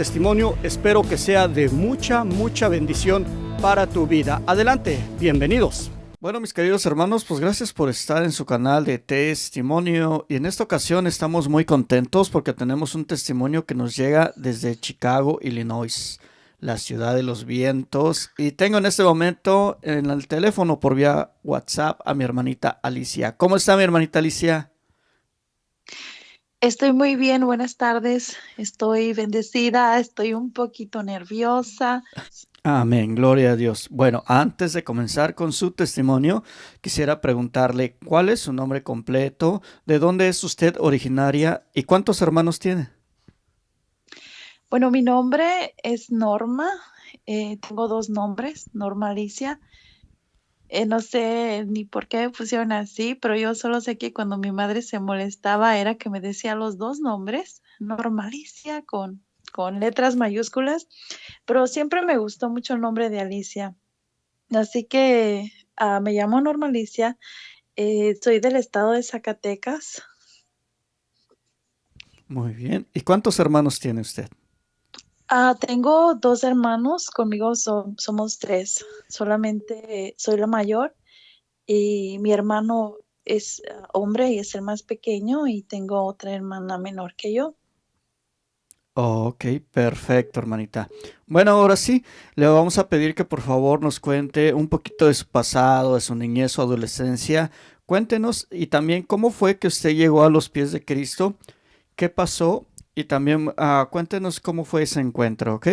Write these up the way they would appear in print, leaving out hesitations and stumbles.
Testimonio, espero que sea de mucha bendición para tu vida. Adelante, bienvenidos. Bueno, mis queridos hermanos, pues gracias por estar en su canal de Testimonio. Y en esta ocasión estamos muy contentos porque tenemos un testimonio que nos llega desde Chicago, Illinois, la ciudad de los vientos. Y tengo en este momento en el teléfono por vía WhatsApp a mi hermanita Alicia. ¿Cómo está mi hermanita Alicia? Estoy muy bien, buenas tardes. Estoy bendecida, estoy un poquito nerviosa. Amén, gloria a Dios. Bueno, antes de comenzar con su testimonio, quisiera preguntarle cuál es su nombre completo, de dónde es usted originaria y cuántos hermanos tiene. Bueno, mi nombre es Norma. Tengo dos nombres, Norma Alicia. No sé ni por qué me pusieron así, pero yo solo sé que cuando mi madre se molestaba era que me decía los dos nombres, Norma Alicia con letras mayúsculas, pero siempre me gustó mucho el nombre de Alicia. Así que me llamo Norma Alicia. Soy del estado de Zacatecas. Muy bien. ¿Y cuántos hermanos tiene usted? Tengo dos hermanos, conmigo somos tres. Solamente soy la mayor y mi hermano es hombre y es el más pequeño y tengo otra hermana menor que yo. Ok, perfecto, hermanita. Bueno, ahora sí, le vamos a pedir que por favor nos cuente un poquito de su pasado, de su niñez, su adolescencia. Cuéntenos y también cómo fue que usted llegó a los pies de Cristo. ¿Qué pasó? Y también cuéntenos cómo fue ese encuentro, ¿ok?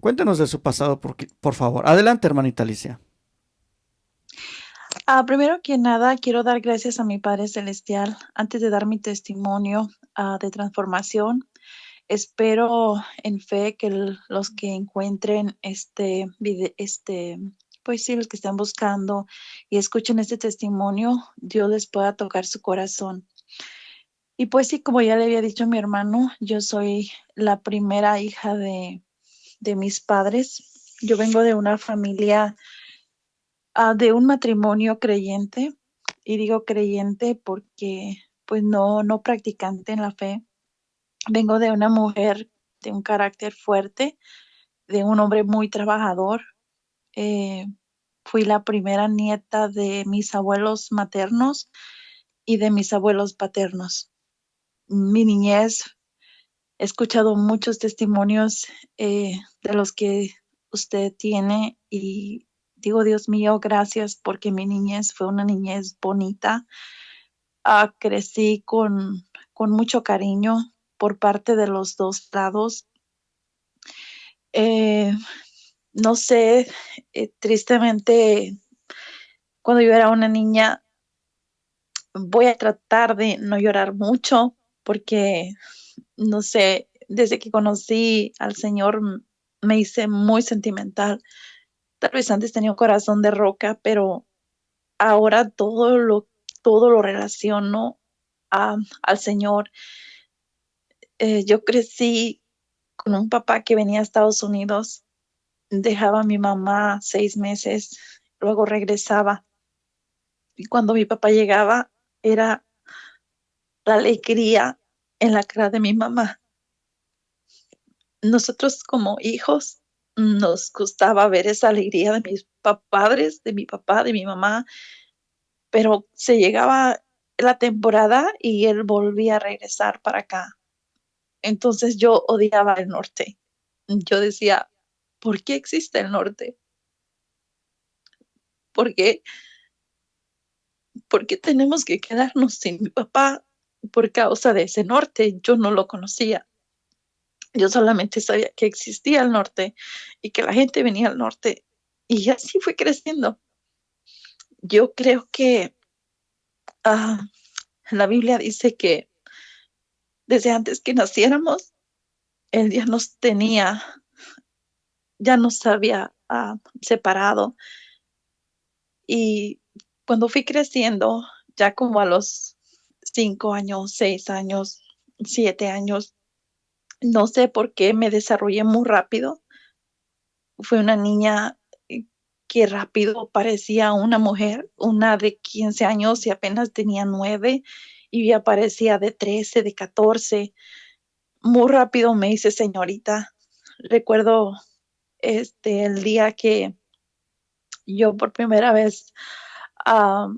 Cuéntenos de su pasado, por favor. Adelante, hermanita Alicia. Primero que nada, quiero dar gracias a mi Padre Celestial antes de dar mi testimonio de transformación. Espero en fe que los que encuentren pues sí, los que están buscando y escuchen este testimonio, Dios les pueda tocar su corazón. Y pues sí, como ya le había dicho a mi hermano, yo soy la primera hija de mis padres. Yo vengo de una familia, de un matrimonio creyente, y digo creyente porque pues no practicante en la fe. Vengo de una mujer de un carácter fuerte, de un hombre muy trabajador. Eh, Fui la primera nieta de mis abuelos maternos y de mis abuelos paternos. Mi niñez, he escuchado muchos testimonios de los que usted tiene y digo, Dios mío, gracias porque mi niñez fue una niñez bonita. Crecí con mucho cariño por parte de los dos lados. Eh, no sé, tristemente, cuando yo era una niña, voy a tratar de no llorar mucho porque, no sé, desde que conocí al Señor me hice muy sentimental. Tal vez antes tenía un corazón de roca, pero ahora todo lo relaciono al Señor. Yo crecí con un papá que venía a Estados Unidos, dejaba a mi mamá 6 meses, luego regresaba. Y cuando mi papá llegaba, era la alegría en la cara de mi mamá. Nosotros como hijos nos gustaba ver esa alegría de mis padres, de mi papá, de mi mamá, pero se llegaba la temporada y él volvía a regresar para acá. Entonces yo odiaba el norte. Yo decía, ¿por qué existe el norte? ¿Por qué, ¿Por qué tenemos que quedarnos sin mi papá por causa de ese norte? Yo no lo conocía. Yo solamente sabía que existía el norte y que la gente venía al norte. Y así fue creciendo. Yo creo que ah, la Biblia dice que desde antes que naciéramos, Él ya nos tenía, ya nos había separado. Y cuando fui creciendo, ya como a los 5 años, 6 años, 7 años, no sé por qué me desarrollé muy rápido. Fui una niña que rápido parecía una mujer, una de 15 años y apenas tenía 9, y ya parecía de 13, de 14. Muy rápido me hice señorita. recuerdo el día que yo por primera vez ah,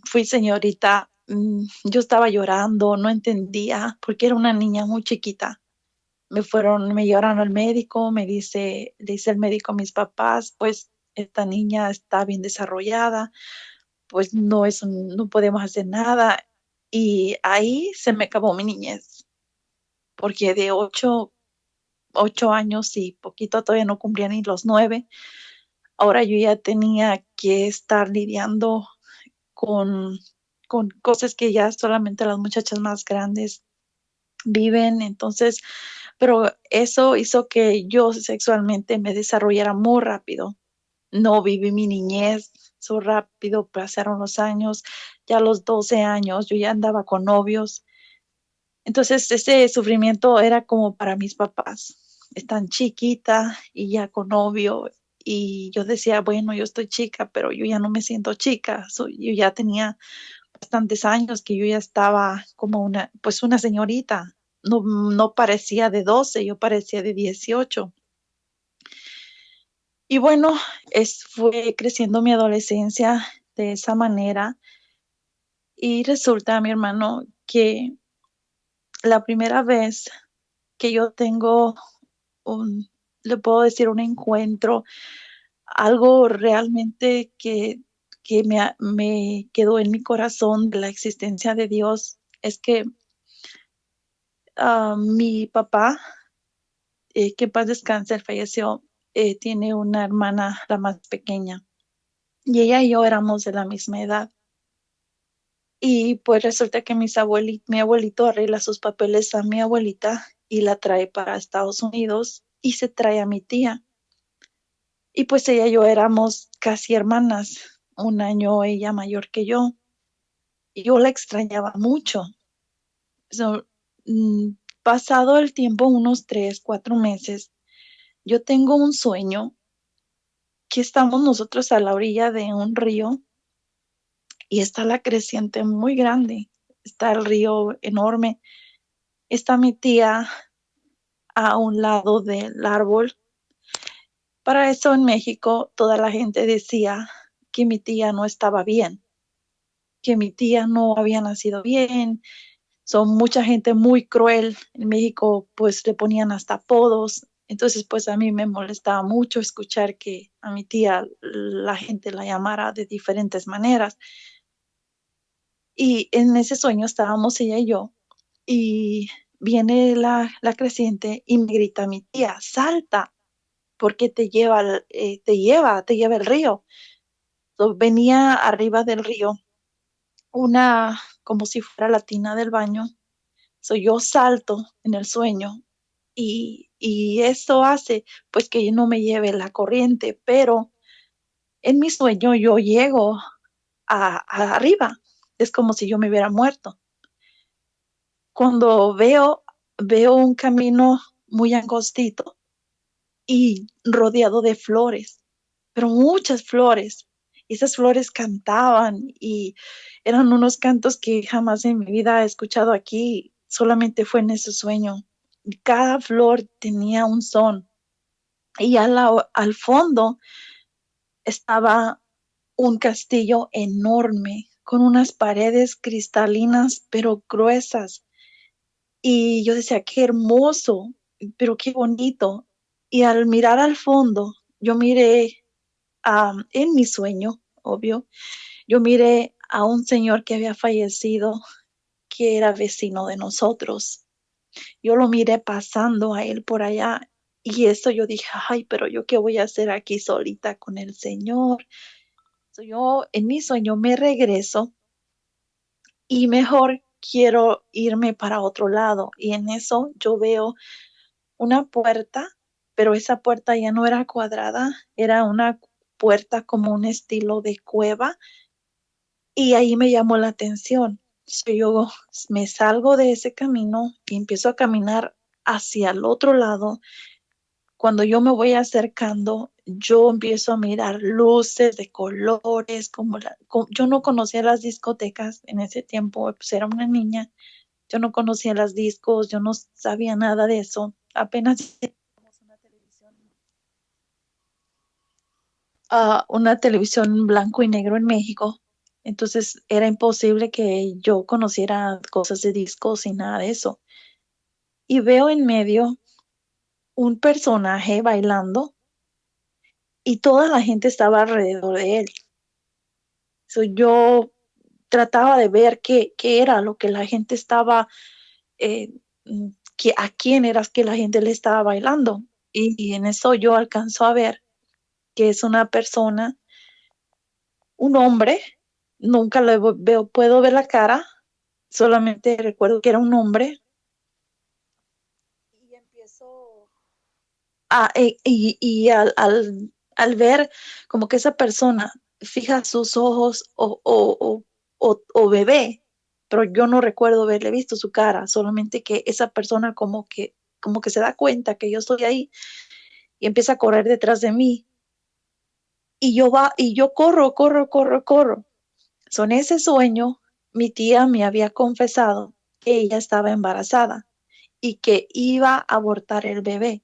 fui señorita. Yo estaba llorando, no entendía porque era una niña muy chiquita. Me llevaron al médico, dice el médico a mis papás, pues esta niña está bien desarrollada, pues no podemos hacer nada. Y ahí se me acabó mi niñez, porque de 8 años y poquito, todavía no cumplía ni los 9. Ahora yo ya tenía que estar lidiando con, con cosas que ya solamente las muchachas más grandes viven. Entonces, pero eso hizo que yo sexualmente me desarrollara muy rápido. No viví mi niñez so rápido, pasaron los años, ya a los 12 años yo ya andaba con novios. Entonces ese sufrimiento era como para mis papás. Están chiquita y ya con novio. Y yo decía, bueno, yo estoy chica, pero yo ya no me siento chica. Yo ya tenía bastantes años que yo ya estaba como pues una señorita. No, no parecía de 12, yo parecía de 18. Y bueno, fue creciendo mi adolescencia de esa manera. Y resulta, mi hermano, que la primera vez que yo tengo un, le puedo decir, un encuentro, algo realmente que me quedó en mi corazón de la existencia de Dios, es que mi papá, que en paz descanse, él falleció, tiene una hermana, la más pequeña, y ella y yo éramos de la misma edad. Y pues resulta que mi abuelito arregla sus papeles a mi abuelita y la trae para Estados Unidos y se trae a mi tía. Y pues ella y yo éramos casi hermanas, un año ella mayor que yo. Y yo la extrañaba mucho. So, mm, Pasado el tiempo, unos 3, 4 meses, yo tengo un sueño que estamos nosotros a la orilla de un río y está la creciente muy grande. Está el río enorme. Está mi tía a un lado del árbol. Para eso en México toda la gente decía que mi tía no estaba bien, que mi tía no había nacido bien. Son mucha gente muy cruel. En México pues le ponían hasta apodos. Entonces pues a mí me molestaba mucho escuchar que a mi tía la gente la llamara de diferentes maneras. Y en ese sueño estábamos ella y yo y viene la creciente y me grita mi tía, salta, porque te lleva el río. So, venía arriba del río una, como si fuera la tina del baño. So, yo salto en el sueño y esto hace pues que no me lleve la corriente, pero en mi sueño yo llego arriba. Es como si yo me hubiera muerto. Cuando veo un camino muy angostito y rodeado de flores, pero muchas flores. Esas flores cantaban y eran unos cantos que jamás en mi vida he escuchado aquí, solamente fue en ese sueño. Cada flor tenía un son y al fondo estaba un castillo enorme con unas paredes cristalinas pero gruesas. Y yo decía, qué hermoso, pero qué bonito. Y al mirar al fondo, yo miré en mi sueño, obvio, yo miré a un señor que había fallecido, que era vecino de nosotros. Yo lo miré pasando a él por allá y eso yo dije, ay, pero yo qué voy a hacer aquí solita con el señor. So, yo en mi sueño me regreso y mejor quiero irme para otro lado. Y en eso yo veo una puerta, pero esa puerta ya no era cuadrada, era una puerta como un estilo de cueva y ahí me llamó la atención. So, yo me salgo de ese camino y empiezo a caminar hacia el otro lado. Cuando yo me voy acercando, yo empiezo a mirar luces de colores, yo no conocía las discotecas en ese tiempo, pues era una niña, yo no conocía las discos, yo no sabía nada de eso. apenas teníamos una televisión blanco y negro en México. Entonces era imposible que yo conociera cosas de discos y nada de eso. Y veo en medio un personaje bailando y toda la gente estaba alrededor de él. Yo trataba de ver qué era lo que la gente estaba, eh, a quién era que la gente le estaba bailando. Y en eso yo alcanzo a ver que es una persona, un hombre, nunca lo veo, puedo ver la cara, solamente recuerdo que era un hombre. Y empiezo al ver como que esa persona fija sus ojos o bebé, pero yo no recuerdo haberle visto su cara, solamente que esa persona como que se da cuenta que yo estoy ahí y empieza a correr detrás de mí y yo corro. Son ese sueño, mi tía me había confesado que ella estaba embarazada y que iba a abortar el bebé.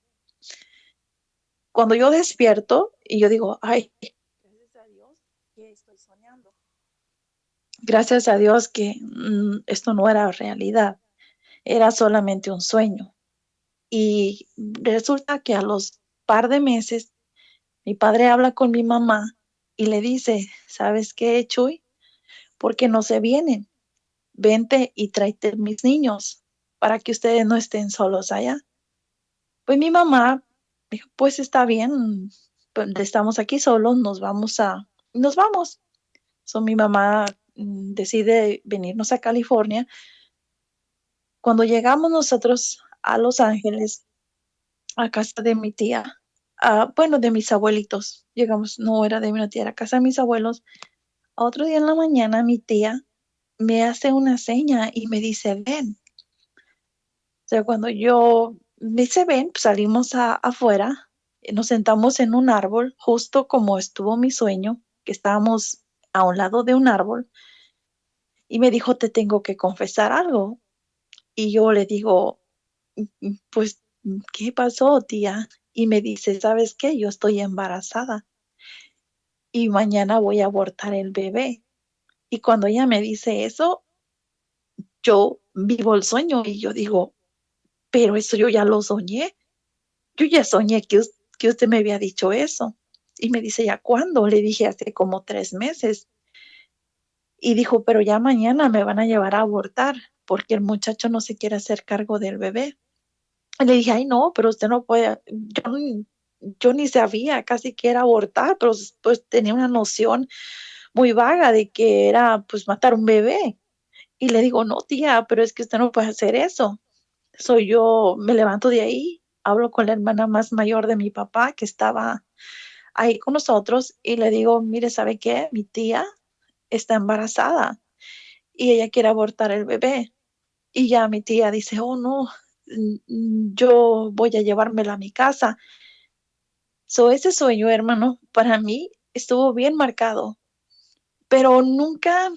Cuando yo despierto y yo digo, ay, gracias a Dios que estoy soñando. Gracias a Dios que esto no era realidad, era solamente un sueño. Y resulta que a los par de meses, mi padre habla con mi mamá y le dice, ¿sabes qué, Chuy? ¿Por qué no se vienen? Vente y tráete mis niños para que ustedes no estén solos allá. Pues mi mamá dijo, pues está bien, pues estamos aquí solos, nos vamos. Mi mamá decide venirnos a California. Cuando llegamos nosotros a Los Ángeles, a casa de mi tía, bueno, de mis abuelitos, llegamos, no era de mi tía, era casa de mis abuelos. Otro día en la mañana mi tía me hace una seña y me dice, ven. O sea, cuando yo me dice, ven, pues salimos afuera, nos sentamos en un árbol, justo como estuvo mi sueño, que estábamos a un lado de un árbol, y me dijo, te tengo que confesar algo. Y yo le digo, pues, ¿qué pasó, tía? Y me dice, ¿sabes qué? Yo estoy embarazada y mañana voy a abortar el bebé. Y cuando ella me dice eso, yo vivo el sueño y yo digo, pero eso yo ya lo soñé. Yo ya soñé que usted me había dicho eso. Y me dice, ¿ya cuándo? Le dije, hace como 3 meses. Y dijo, pero ya mañana me van a llevar a abortar porque el muchacho no se quiere hacer cargo del bebé. Y le dije, ay, no, pero usted no puede, yo ni sabía casi que era abortar, pero pues tenía una noción muy vaga de que era pues matar un bebé. Y le digo, no, tía, pero es que usted no puede hacer eso. Yo, me levanto de ahí, hablo con la hermana más mayor de mi papá que estaba ahí con nosotros y le digo, mire, ¿sabe qué? Mi tía está embarazada y ella quiere abortar el bebé. Y ya mi tía dice, oh, no, yo voy a llevármela a mi casa. Ese sueño, hermano, para mí estuvo bien marcado, pero nunca,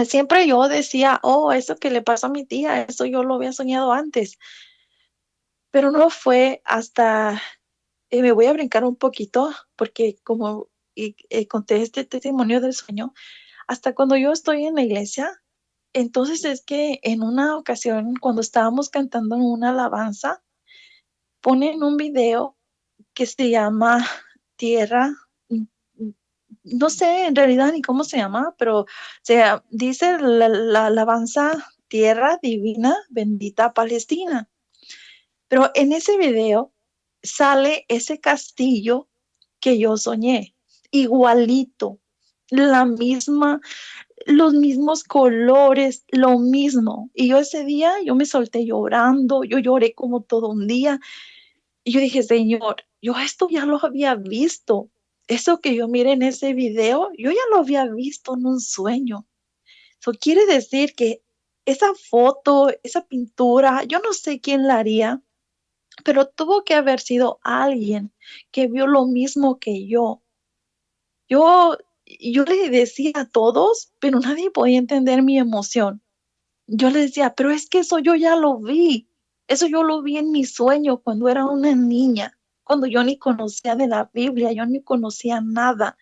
siempre yo decía, oh, eso que le pasó a mi tía, eso yo lo había soñado antes, pero no fue hasta, me voy a brincar un poquito, porque como conté este testimonio del sueño, hasta cuando yo estoy en la iglesia, entonces es que en una ocasión, cuando estábamos cantando en una alabanza, ponen un video que se llama Tierra, no sé en realidad ni cómo se llama, pero dice la alabanza Tierra Divina, Bendita Palestina. Pero en ese video sale ese castillo que yo soñé, igualito, la misma, los mismos colores, lo mismo. Y yo ese día, yo me solté llorando, yo lloré como todo un día. Y yo dije, Señor, yo esto ya lo había visto. Eso que yo miré en ese video, yo ya lo había visto en un sueño. Eso quiere decir que esa foto, esa pintura, yo no sé quién la haría, pero tuvo que haber sido alguien que vio lo mismo que yo. Yo, yo le decía a todos, pero nadie podía entender mi emoción. Yo le decía, pero es que eso yo ya lo vi. Eso yo lo vi en mi sueño cuando era una niña, cuando yo ni conocía de la Biblia, yo ni conocía nada.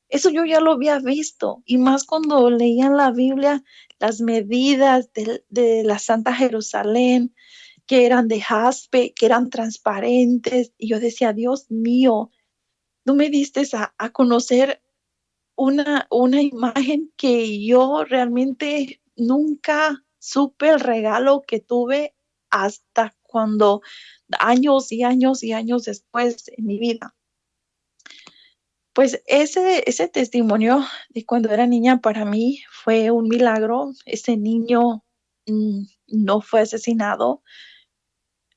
Eso yo ya lo había visto, y más cuando leía en la Biblia las medidas de la Santa Jerusalén, que eran de jaspe, que eran transparentes, y yo decía, Dios mío, tú me diste a conocer una imagen que yo realmente nunca supe el regalo que tuve hasta cuando años y años y años después en mi vida. Pues ese testimonio de cuando era niña para mí fue un milagro. Ese niño no fue asesinado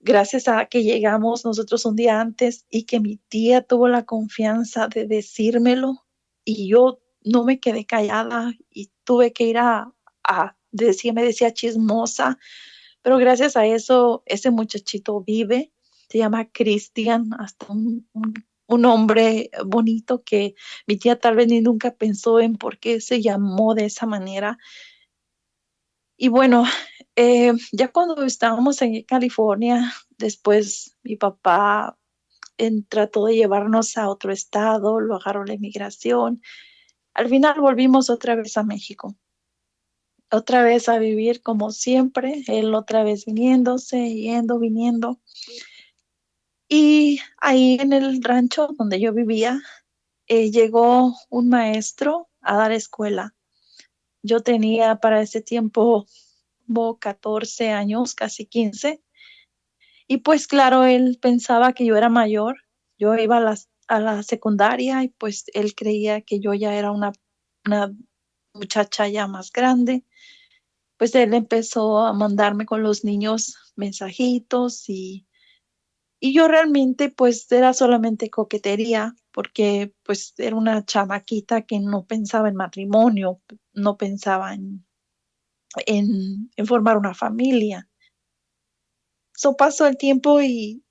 gracias a que llegamos nosotros un día antes y que mi tía tuvo la confianza de decírmelo y yo no me quedé callada y tuve que ir me decía chismosa, pero gracias a eso ese muchachito vive, se llama Cristian, hasta un hombre bonito que mi tía tal vez ni nunca pensó en por qué se llamó de esa manera. Y bueno, ya cuando estábamos en California, después mi papá trató de llevarnos a otro estado, lo agarró la inmigración. Al final volvimos otra vez a México, otra vez a vivir como siempre, él otra vez viniéndose, yendo, viniendo. Y ahí en el rancho donde yo vivía, llegó un maestro a dar escuela. Yo tenía para ese tiempo como 14 años, casi 15. Y pues claro, él pensaba que yo era mayor. Yo iba a la secundaria y pues él creía que yo ya era una muchacha ya más grande. Pues él empezó a mandarme con los niños mensajitos y yo realmente pues era solamente coquetería porque pues era una chamaquita que no pensaba en matrimonio, no pensaba en formar una familia. So pasó el tiempo y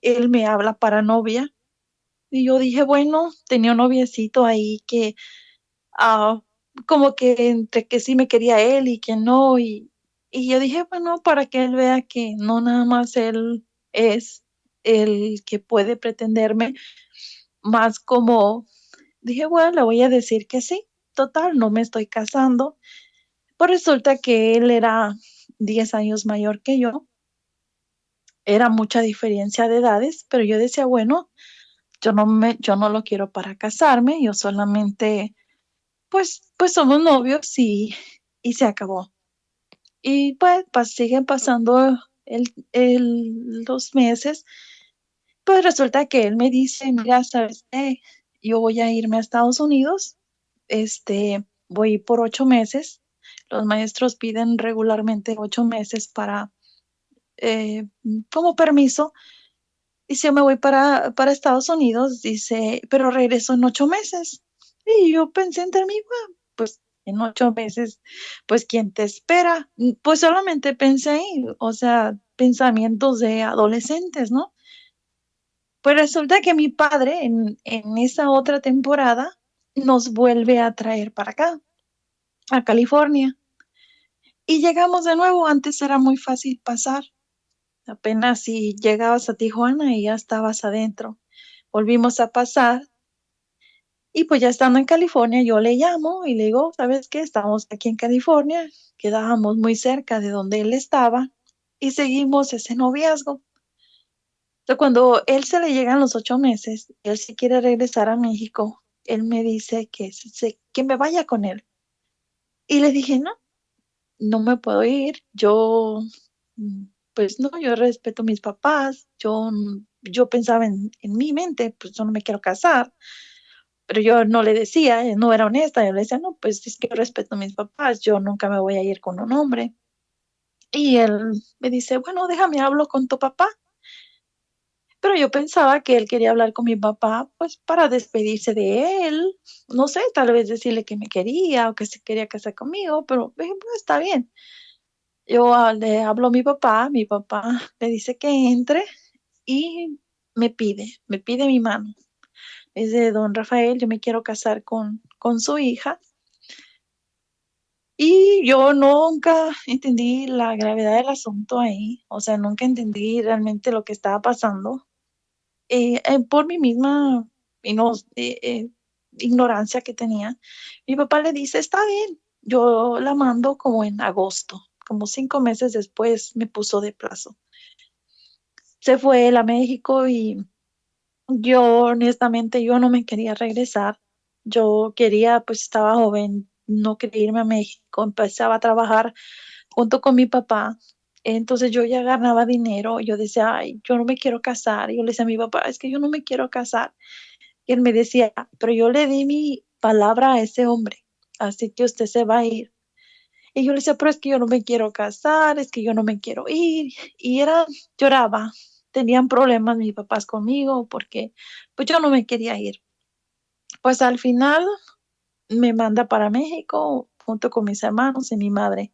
él me habla para novia. Y yo dije, bueno, tenía un noviecito ahí que ah, como que entre que sí me quería él y que no. Y yo dije, bueno, para que él vea que no nada más él es el que puede pretenderme, más como dije, bueno, le voy a decir que sí. Total, no me estoy casando. Pues resulta que él era 10 años mayor que yo. Era mucha diferencia de edades, pero yo decía, bueno, yo no lo quiero para casarme, yo solamente, pues somos novios y se acabó. Y pues siguen pasando los meses, pues resulta que él me dice, mira, ¿sabes qué? Yo voy a irme a Estados Unidos, voy a ir por 8 meses. Los maestros piden regularmente 8 meses eh, como permiso. Y si yo me voy para Estados Unidos, dice, pero regreso en 8 meses. Y yo pensé entre mí, "Bueno, pues en 8 meses, pues ¿quién te espera?" Pues solamente pensé ahí, o sea, pensamientos de adolescentes, ¿no? Pues resulta que mi padre en esa otra temporada nos vuelve a traer para acá, a California. Y llegamos de nuevo, antes era muy fácil pasar. Apenas si llegabas a Tijuana y ya estabas adentro. Volvimos a pasar y pues ya estando en California yo le llamo y le digo, ¿sabes qué? Estamos aquí en California, quedábamos muy cerca de donde él estaba y seguimos ese noviazgo. Entonces, cuando él se le llegan los 8 meses, él sí quiere regresar a México, él me dice que me vaya con él. Y le dije, no, no me puedo ir, mm, pues no, yo respeto a mis papás, yo pensaba en mi mente, pues yo no me quiero casar, pero yo no le decía, no era honesta, yo le decía, no, pues es que yo respeto a mis papás, yo nunca me voy a ir con un hombre. Y él me dice, bueno, déjame hablo con tu papá. Pero yo pensaba que él quería hablar con mi papá, pues para despedirse de él, no sé, tal vez decirle que me quería o que se quería casar conmigo, pero dije, "Bueno, está bien." Yo le hablo a mi papá le dice que entre y me pide mi mano. Es de don Rafael, yo me quiero casar con su hija. Y yo nunca entendí la gravedad del asunto ahí, o sea, nunca entendí realmente lo que estaba pasando. Por mi misma ino- eh, eh, ignorancia que tenía, mi papá le dice, está bien, yo la mando como en agosto, como 5 meses después me puso de plazo. Se fue él a México y yo honestamente yo no me quería regresar. Yo quería, pues estaba joven, no quería irme a México, empezaba a trabajar junto con mi papá. Entonces yo ya ganaba dinero, yo decía, ay, yo no me quiero casar. Y yo le decía a mi papá, es que yo no me quiero casar. Y él me decía, pero yo le di mi palabra a ese hombre, así que usted se va a ir. Y yo le decía, pero es que yo no me quiero casar, es que yo no me quiero ir. Y era, lloraba. Tenían problemas mis papás conmigo porque pues yo no me quería ir. Pues al final me manda para México junto con mis hermanos y mi madre.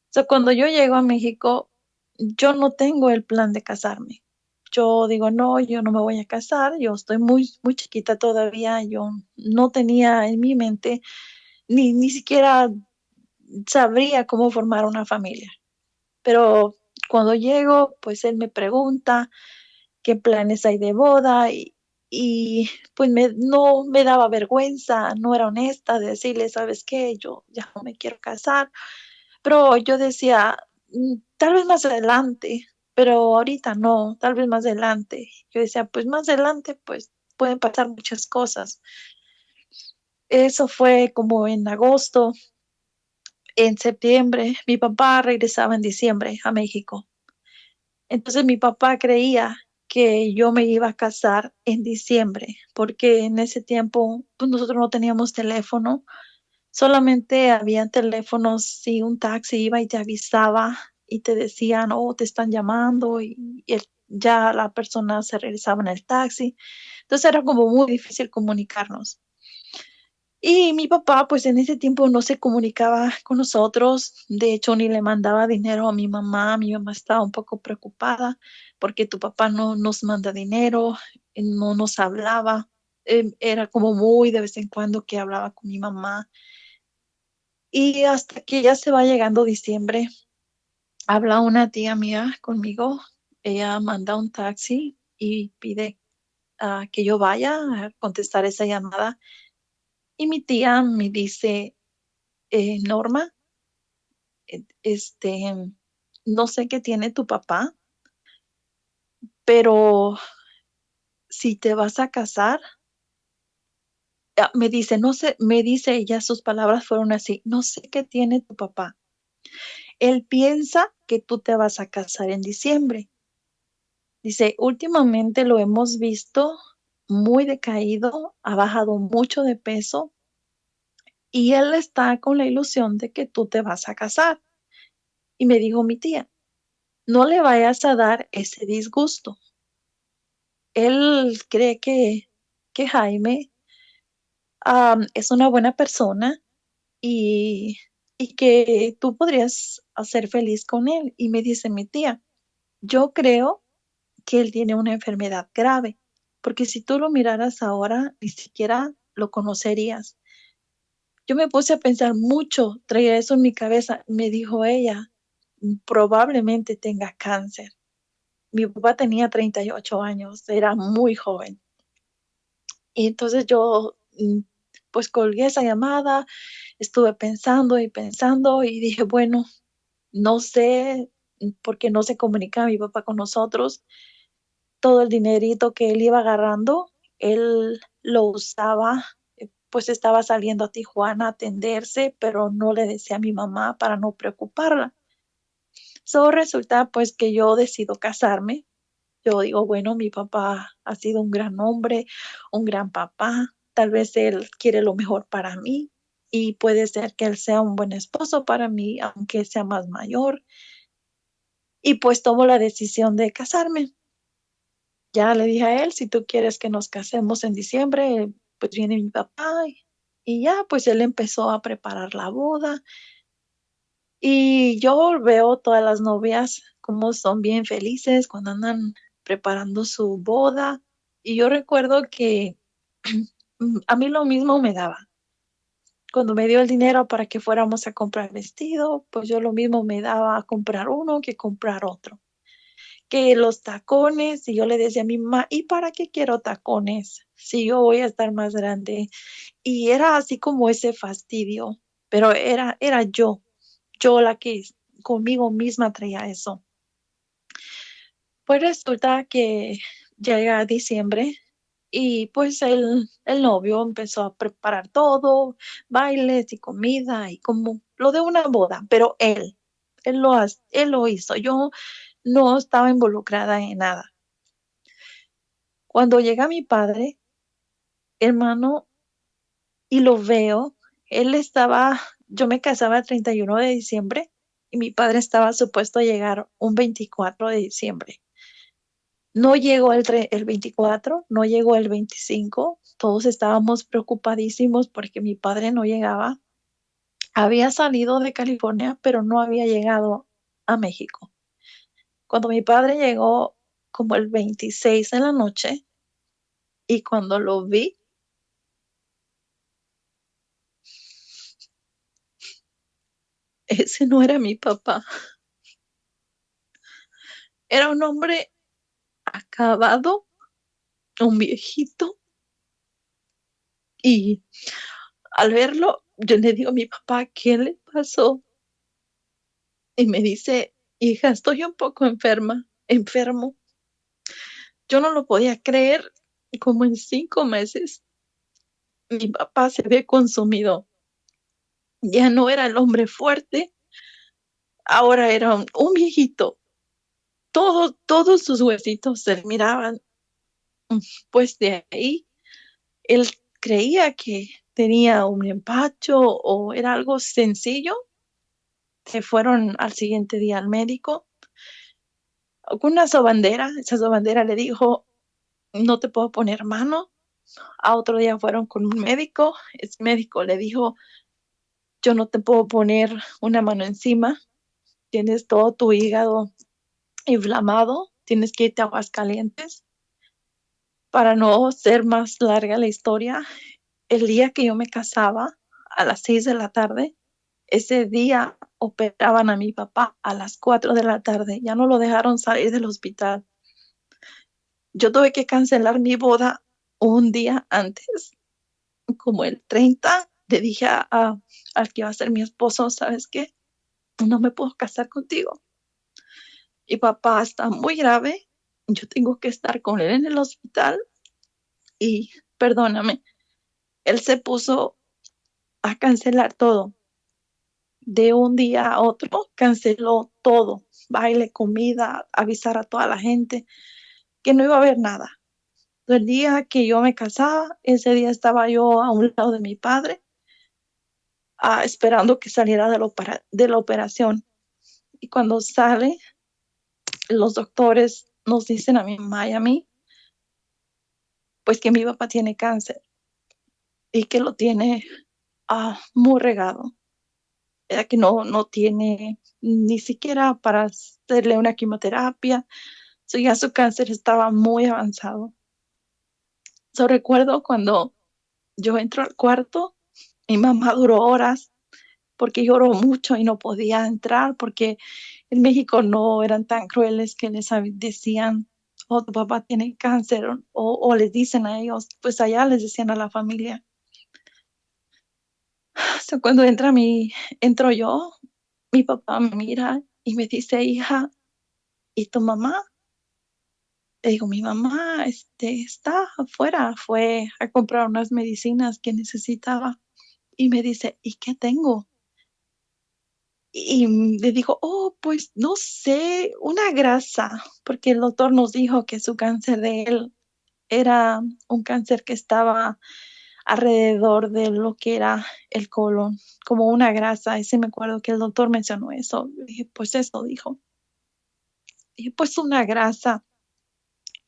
Sea, cuando yo llego a México, yo no tengo el plan de casarme. Yo digo, no, yo no me voy a casar, yo estoy muy, muy chiquita todavía, yo no tenía en mi mente, ni siquiera sabría cómo formar una familia. Pero cuando llego, pues él me pregunta qué planes hay de boda y pues no me daba vergüenza, no era honesta de decirle, ¿sabes qué? Yo ya no me quiero casar. Pero yo decía, tal vez más adelante, pero ahorita no, tal vez más adelante. Yo decía, pues más adelante, pues pueden pasar muchas cosas. Eso fue como en agosto, en septiembre. Mi papá regresaba en diciembre a México. Entonces mi papá creía que yo me iba a casar en diciembre, porque en ese tiempo pues nosotros no teníamos teléfono. Solamente había teléfonos si un taxi iba y te avisaba y te decían, oh, te están llamando y ya la persona se regresaba en el taxi. Entonces era como muy difícil comunicarnos. Y mi papá, pues en ese tiempo no se comunicaba con nosotros. De hecho, ni le mandaba dinero a mi mamá. Mi mamá estaba un poco preocupada porque tu papá no nos manda dinero, no nos hablaba. Era como muy de vez en cuando que hablaba con mi mamá. Y hasta que ya se va llegando diciembre, habla una tía mía conmigo. Ella manda un taxi y pide que yo vaya a contestar esa llamada. Y mi tía me dice, Norma, no sé qué tiene tu papá, pero si te vas a casar, me dice, no sé, me dice ella, sus palabras fueron así, no sé qué tiene tu papá. Él piensa que tú te vas a casar en diciembre. Dice, últimamente lo hemos visto muy decaído, ha bajado mucho de peso y él está con la ilusión de que tú te vas a casar. Y me dijo mi tía, no le vayas a dar ese disgusto. Él cree que Jaime es una buena persona y, y que tú podrías hacer feliz con él. Y me dice mi tía, yo creo que él tiene una enfermedad grave, porque si tú lo miraras ahora, ni siquiera lo conocerías. Yo me puse a pensar mucho, traía eso en mi cabeza. Me dijo ella, probablemente tenga cáncer. Mi papá tenía 38 años, era muy joven. Y entonces yo, pues colgué esa llamada, estuve pensando y pensando y dije, bueno, no sé, porque no se comunica mi papá con nosotros todo el dinerito que él iba agarrando, él lo usaba, pues estaba saliendo a Tijuana a atenderse, pero no le decía a mi mamá para no preocuparla. So resulta pues que yo decido casarme. Yo digo, bueno, mi papá ha sido un gran hombre, un gran papá, tal vez él quiere lo mejor para mí y puede ser que él sea un buen esposo para mí, aunque sea más mayor. Y pues tomo la decisión de casarme. Ya le dije a él, si tú quieres que nos casemos en diciembre, pues viene mi papá y ya, pues él empezó a preparar la boda y yo veo todas las novias como son bien felices cuando andan preparando su boda y yo recuerdo que a mí lo mismo me daba. Cuando me dio el dinero para que fuéramos a comprar vestido, pues yo lo mismo me daba a comprar uno que comprar otro. Que los tacones, y yo le decía a mi mamá, ¿y para qué quiero tacones? Si yo voy a estar más grande. Y era así como ese fastidio, pero era yo la que conmigo misma traía eso. Pues resulta que llega diciembre y pues el novio empezó a preparar todo, bailes y comida y como lo de una boda, pero él lo hizo. Yo no estaba involucrada en nada. Cuando llega mi padre, hermano, y lo veo, yo me casaba el 31 de diciembre y mi padre estaba supuesto a llegar un 24 de diciembre. No llegó el 24, no llegó el 25. Todos estábamos preocupadísimos porque mi padre no llegaba. Había salido de California, pero no había llegado a México. Cuando mi padre llegó como el 26 en la noche y cuando lo vi, ese no era mi papá. Era un hombre acabado, un viejito, y al verlo, yo le digo a mi papá, ¿qué le pasó? Y me dice, hija, estoy un poco enfermo. Yo no lo podía creer. Y como en 5 meses, mi papá se ve consumido. Ya no era el hombre fuerte, ahora era un viejito. Todos sus huesitos se miraban. Pues de ahí, él creía que tenía un empacho o era algo sencillo. Se fueron al siguiente día al médico con una sobandera. Esa sobandera le dijo, no te puedo poner mano. A otro día fueron con un médico. Ese médico le dijo, yo no te puedo poner una mano encima. Tienes todo tu hígado inflamado. Tienes que irte a Aguascalientes. Para no ser más larga la historia, el día que yo me casaba, a las 6 de la tarde, ese día operaban a mi papá a las 4 de la tarde. Ya no lo dejaron salir del hospital. Yo tuve que cancelar mi boda un día antes, como el 30. Le dije al que iba a ser mi esposo, ¿sabes qué? No me puedo casar contigo. Y papá está muy grave. Yo tengo que estar con él en el hospital y perdóname, él se puso a cancelar todo. De un día a otro, canceló todo. Baile, comida, avisar a toda la gente que no iba a haber nada. El día que yo me casaba, ese día estaba yo a un lado de mi padre, esperando que saliera de la operación. Y cuando sale, los doctores nos dicen a mi mamá y a mí, pues que mi papá tiene cáncer y que lo tiene muy regado. Era que no tiene ni siquiera para hacerle una quimioterapia. Ya su cáncer estaba muy avanzado. Recuerdo cuando yo entro al cuarto, mi mamá duró horas porque lloró mucho y no podía entrar porque en México no eran tan crueles que les decían, oh, tu papá tiene cáncer, o les dicen a ellos, pues allá les decían a la familia. Cuando entro yo, mi papá me mira y me dice, hija, ¿y tu mamá? Le digo, mi mamá está afuera, fue a comprar unas medicinas que necesitaba. Y me dice, ¿y qué tengo? Y le digo, oh, pues no sé, una grasa, porque el doctor nos dijo que su cáncer de él era un cáncer que estaba alrededor de lo que era el colon, como una grasa. Y sí me acuerdo que el doctor mencionó eso. Y dije, pues eso dijo. Y pues una grasa.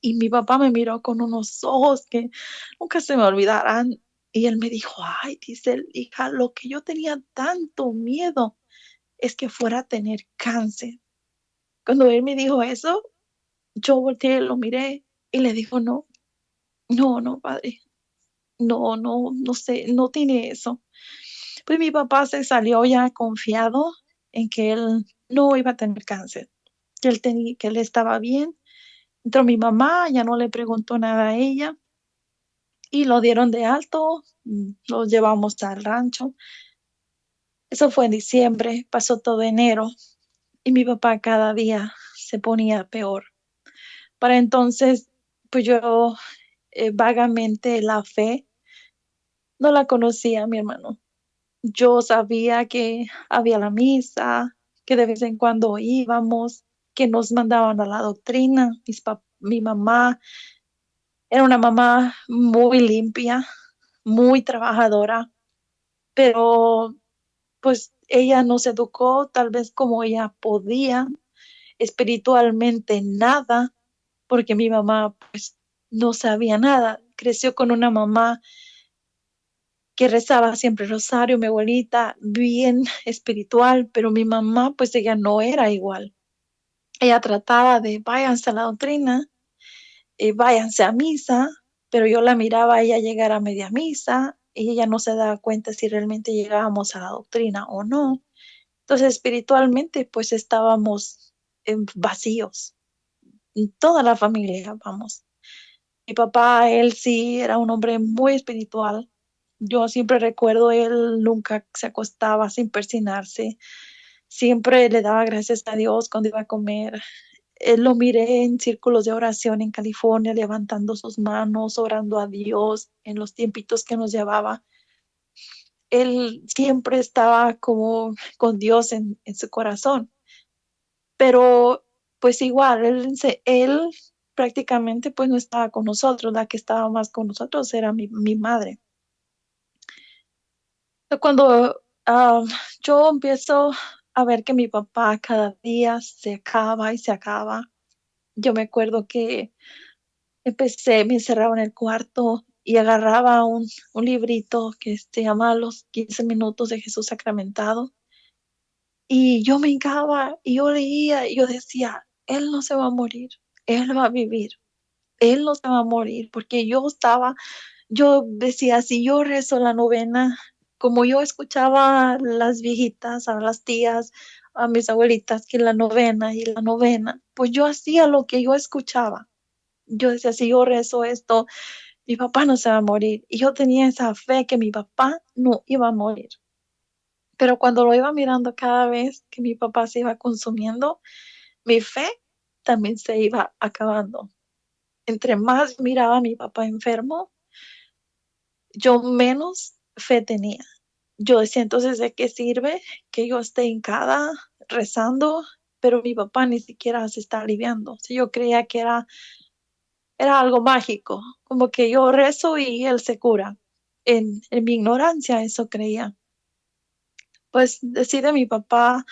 Y mi papá me miró con unos ojos que nunca se me olvidarán. Y él me dijo, ay, dice él, hija, lo que yo tenía tanto miedo es que fuera a tener cáncer. Cuando él me dijo eso, yo volteé, lo miré y le dijo, no, no, no, padre, no sé, no tiene eso. Pues mi papá se salió ya confiado en que él no iba a tener cáncer, que él estaba bien. Entró mi mamá, ya no le preguntó nada a ella y lo dieron de alto, lo llevamos al rancho. Eso fue en diciembre, pasó todo enero y mi papá cada día se ponía peor. Para entonces, pues yo vagamente la fe no la conocía, mi hermano. Yo sabía que había la misa, que de vez en cuando íbamos, que nos mandaban a la doctrina. Mi mamá era una mamá muy limpia, muy trabajadora, pero pues ella nos educó tal vez como ella podía, espiritualmente nada, porque mi mamá pues no sabía nada. Creció con una mamá que rezaba siempre rosario, mi abuelita bien espiritual, pero mi mamá pues ella no era igual. Ella trataba de váyanse a la doctrina, váyanse a misa, pero yo la miraba a ella llegar a media misa y ella no se daba cuenta si realmente llegábamos a la doctrina o no. Entonces espiritualmente pues estábamos vacíos, en toda la familia, vamos. Mi papá, él sí era un hombre muy espiritual. Yo siempre recuerdo, él nunca se acostaba sin persinarse. Siempre le daba gracias a Dios cuando iba a comer. Él lo miré en círculos de oración en California, levantando sus manos, orando a Dios en los tiempitos que nos llevaba. Él siempre estaba como con Dios en su corazón, pero pues igual, él prácticamente pues no estaba con nosotros, la que estaba más con nosotros era mi madre. Cuando yo empiezo a ver que mi papá cada día se acaba y se acaba, yo me acuerdo que me encerraba en el cuarto y agarraba un librito que se llama Los 15 minutos de Jesús sacramentado. Y yo me hincaba y yo leía y yo decía, Él no se va a morir, Él va a vivir, Él no se va a morir, porque yo decía, si yo rezo la novena, como yo escuchaba a las viejitas, a las tías, a mis abuelitas, que la novena, pues yo hacía lo que yo escuchaba. Yo decía, si yo rezo esto, mi papá no se va a morir. Y yo tenía esa fe que mi papá no iba a morir. Pero cuando lo iba mirando cada vez que mi papá se iba consumiendo, mi fe también se iba acabando. Entre más miraba a mi papá enfermo, yo menos fe tenía. Yo decía, entonces, ¿de qué sirve que yo esté hincada rezando, pero mi papá ni siquiera se está aliviando? Si yo creía que era algo mágico, como que yo rezo y él se cura. En mi ignorancia eso creía. Pues decide mi papá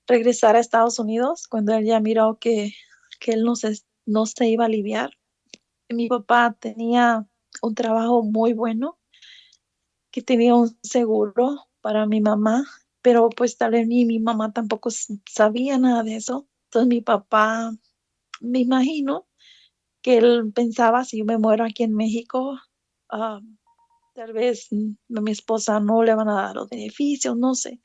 regresar a Estados Unidos cuando él ya miró que él no se iba a aliviar. Mi papá tenía un trabajo muy bueno, que tenía un seguro para mi mamá, pero pues tal vez mi mamá tampoco sabía nada de eso. Entonces mi papá, me imagino que él pensaba, si yo me muero aquí en México, ah, tal vez a mi esposa no le van a dar los beneficios, no sé.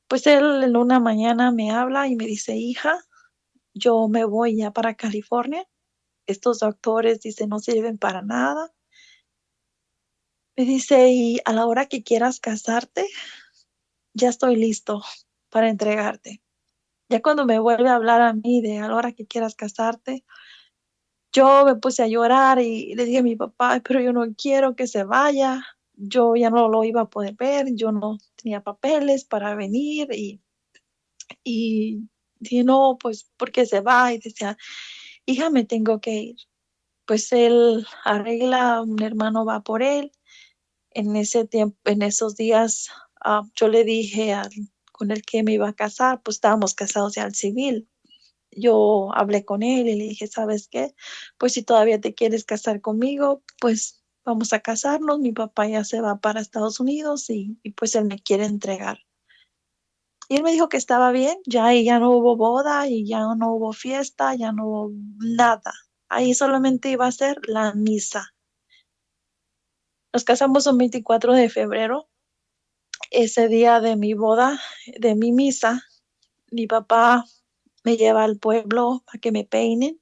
Pues él en una mañana me habla y me dice, hija, yo me voy ya para California. Estos doctores dicen no sirven para nada. Me dice, y a la hora que quieras casarte, ya estoy listo para entregarte. Ya cuando me vuelve a hablar a mí de a la hora que quieras casarte, yo me puse a llorar y le dije a mi papá, pero yo no quiero que se vaya. Yo ya no lo iba a poder ver, yo no tenía papeles para venir y dije, no, pues, ¿por qué se va? Y decía, hija, me tengo que ir. Pues él arregla, un hermano va por él. En ese tiempo, en esos días, yo le dije con el que me iba a casar, pues estábamos casados ya al civil. Yo hablé con él y le dije, ¿sabes qué? Pues si todavía te quieres casar conmigo, pues vamos a casarnos. Mi papá ya se va para Estados Unidos y pues él me quiere entregar. Y él me dijo que estaba bien, ya ahí ya no hubo boda y ya no hubo fiesta, ya no hubo nada. Ahí solamente iba a ser la misa. Nos casamos un 24 de febrero Ese día de mi boda, de mi misa, mi papá me lleva al pueblo para que me peinen.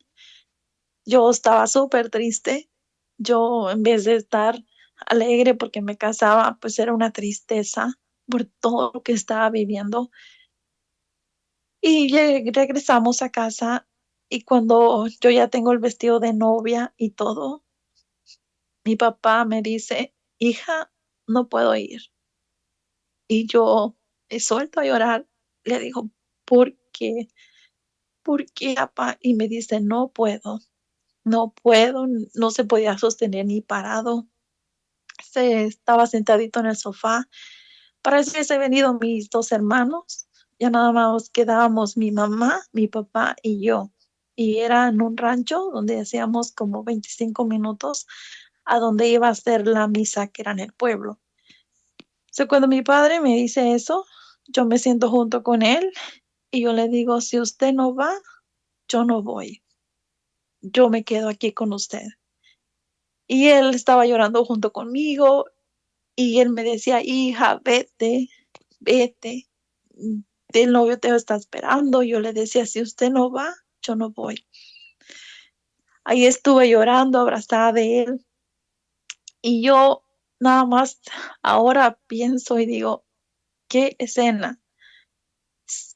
Yo estaba súper triste. Yo, en vez de estar alegre porque me casaba, pues era una tristeza por todo lo que estaba viviendo. Y regresamos a casa y cuando yo ya tengo el vestido de novia y todo, mi papá me dice, hija, no puedo ir. Y yo he suelto a llorar. Le digo, ¿por qué? ¿Por qué, papá? Y me dice, no puedo, no puedo, no se podía sostener ni parado. Se estaba sentadito en el sofá. Para eso se han venido mis dos hermanos. Ya nada más quedábamos mi mamá, mi papá y yo. Y era en un rancho donde hacíamos como 25 minutos a donde iba a ser la misa que era en el pueblo. Cuando mi padre me dice eso, yo me siento junto con él y yo le digo, si usted no va, yo no voy. Yo me quedo aquí con usted. Y él estaba llorando junto conmigo y él me decía, hija, vete, vete. El novio te está esperando. Yo le decía, si usted no va, yo no voy. Ahí estuve llorando, abrazada de él. Y yo nada más ahora pienso y digo, qué escena.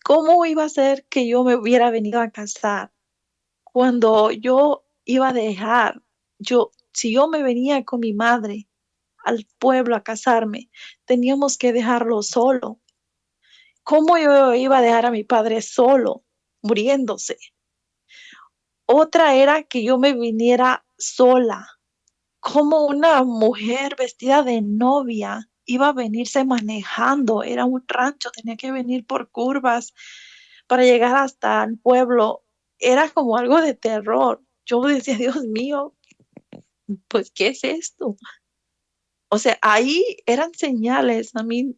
¿Cómo iba a ser que yo me hubiera venido a casar cuando yo iba a dejar? Si yo me venía con mi madre al pueblo a casarme, teníamos que dejarlo solo. ¿Cómo yo iba a dejar a mi padre solo, muriéndose? Otra era que yo me viniera sola. ¿Cómo una mujer vestida de novia iba a venirse manejando? Era un rancho, tenía que venir por curvas para llegar hasta el pueblo. Era como algo de terror. Yo decía, Dios mío, pues, ¿qué es esto? O sea, ahí eran señales a mí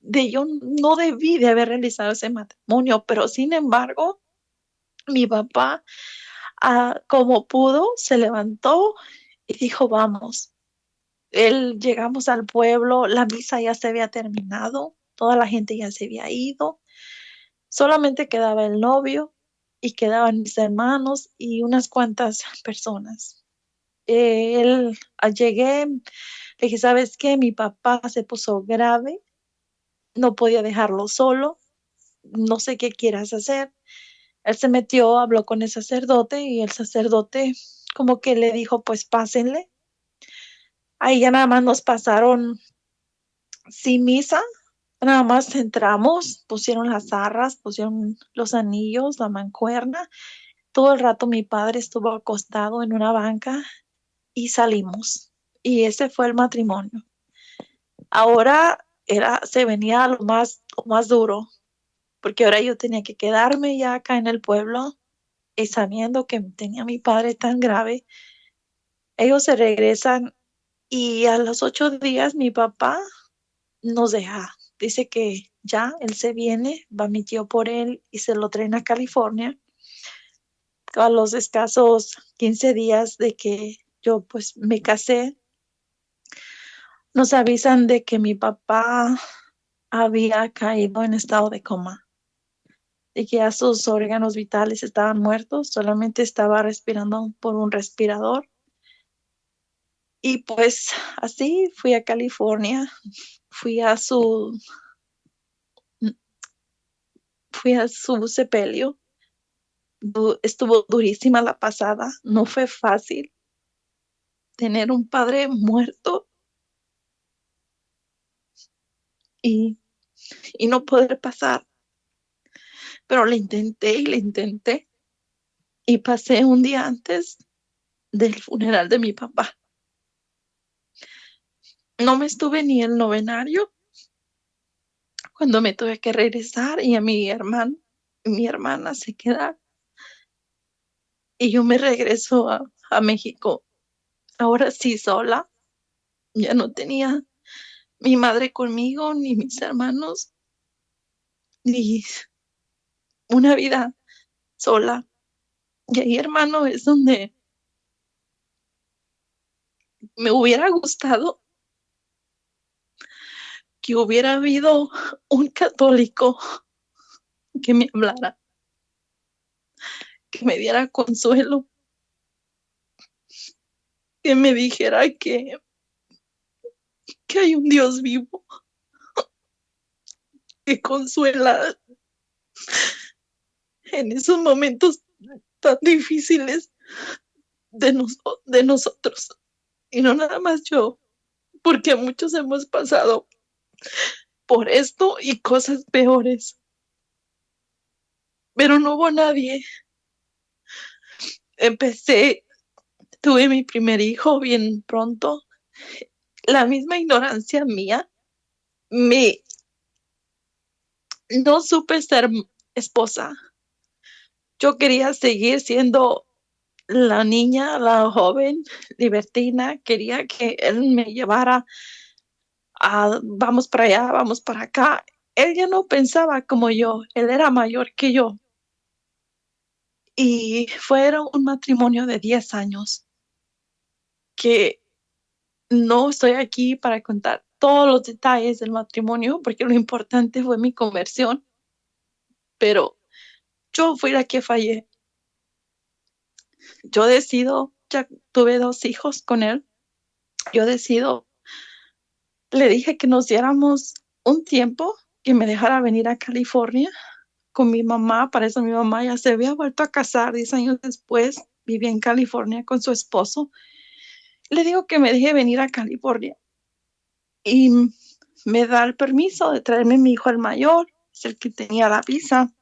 de yo no debí de haber realizado ese matrimonio, pero sin embargo, mi papá, como pudo, se levantó y dijo, vamos. Llegamos al pueblo, la misa ya se había terminado, toda la gente ya se había ido, solamente quedaba el novio y quedaban mis hermanos y unas cuantas personas. Llegué, le dije, ¿sabes qué? Mi papá se puso grave, no podía dejarlo solo, no sé qué quieras hacer. Él se metió, habló con el sacerdote y el sacerdote como que le dijo, pues pásenle. Ahí ya nada más nos pasaron sin misa, nada más entramos, pusieron las arras, pusieron los anillos, la mancuerna. Todo el rato mi padre estuvo acostado en una banca y salimos. Y ese fue el matrimonio. Ahora se venía lo más duro, porque ahora yo tenía que quedarme ya acá en el pueblo y sabiendo que tenía a mi padre tan grave. Ellos se regresan y a los 8 días mi papá nos deja. Dice que ya él se viene, va mi tío por él y se lo traen a California. A los escasos 15 días de que yo pues me casé, nos avisan de que mi papá había caído en estado de coma, de que ya sus órganos vitales estaban muertos, solamente estaba respirando por un respirador. Y pues así fui a California, fui a su, fui a su sepelio. Estuvo durísima la pasada, no fue fácil tener un padre muerto y, y no poder pasar, pero le intenté y le intenté y pasé un día antes del funeral de mi papá. No me estuve ni el novenario cuando me tuve que regresar y a mi hermana se queda y yo me regreso a México, ahora sí sola, ya no tenía mi madre conmigo, ni mis hermanos, ni una vida sola. Y ahí, hermano, es donde me hubiera gustado que hubiera habido un católico que me hablara, que me diera consuelo, que me dijera que hay un Dios vivo que consuela en esos momentos tan difíciles de nosotros. Y no nada más yo, porque muchos hemos pasado por esto y cosas peores. Pero no hubo nadie. Tuve mi primer hijo bien pronto. La misma ignorancia mía, me, no supe ser esposa. Yo quería seguir siendo la niña, la joven libertina. Quería que él me llevara vamos para allá, vamos para acá. Él ya no pensaba como yo, él era mayor que yo. Y fueron un matrimonio de 10 años que no estoy aquí para contar todos los detalles del matrimonio, porque lo importante fue mi conversión, pero yo fui la que fallé. Yo decido, ya tuve 2 hijos con él, yo decido, le dije que nos diéramos un tiempo, que me dejara venir a California con mi mamá. Para eso mi mamá ya se había vuelto a casar 10 años después, vivía en California con su esposo. Le digo que me deje venir a California y me da el permiso de traerme a mi hijo el mayor, es el que tenía la visa.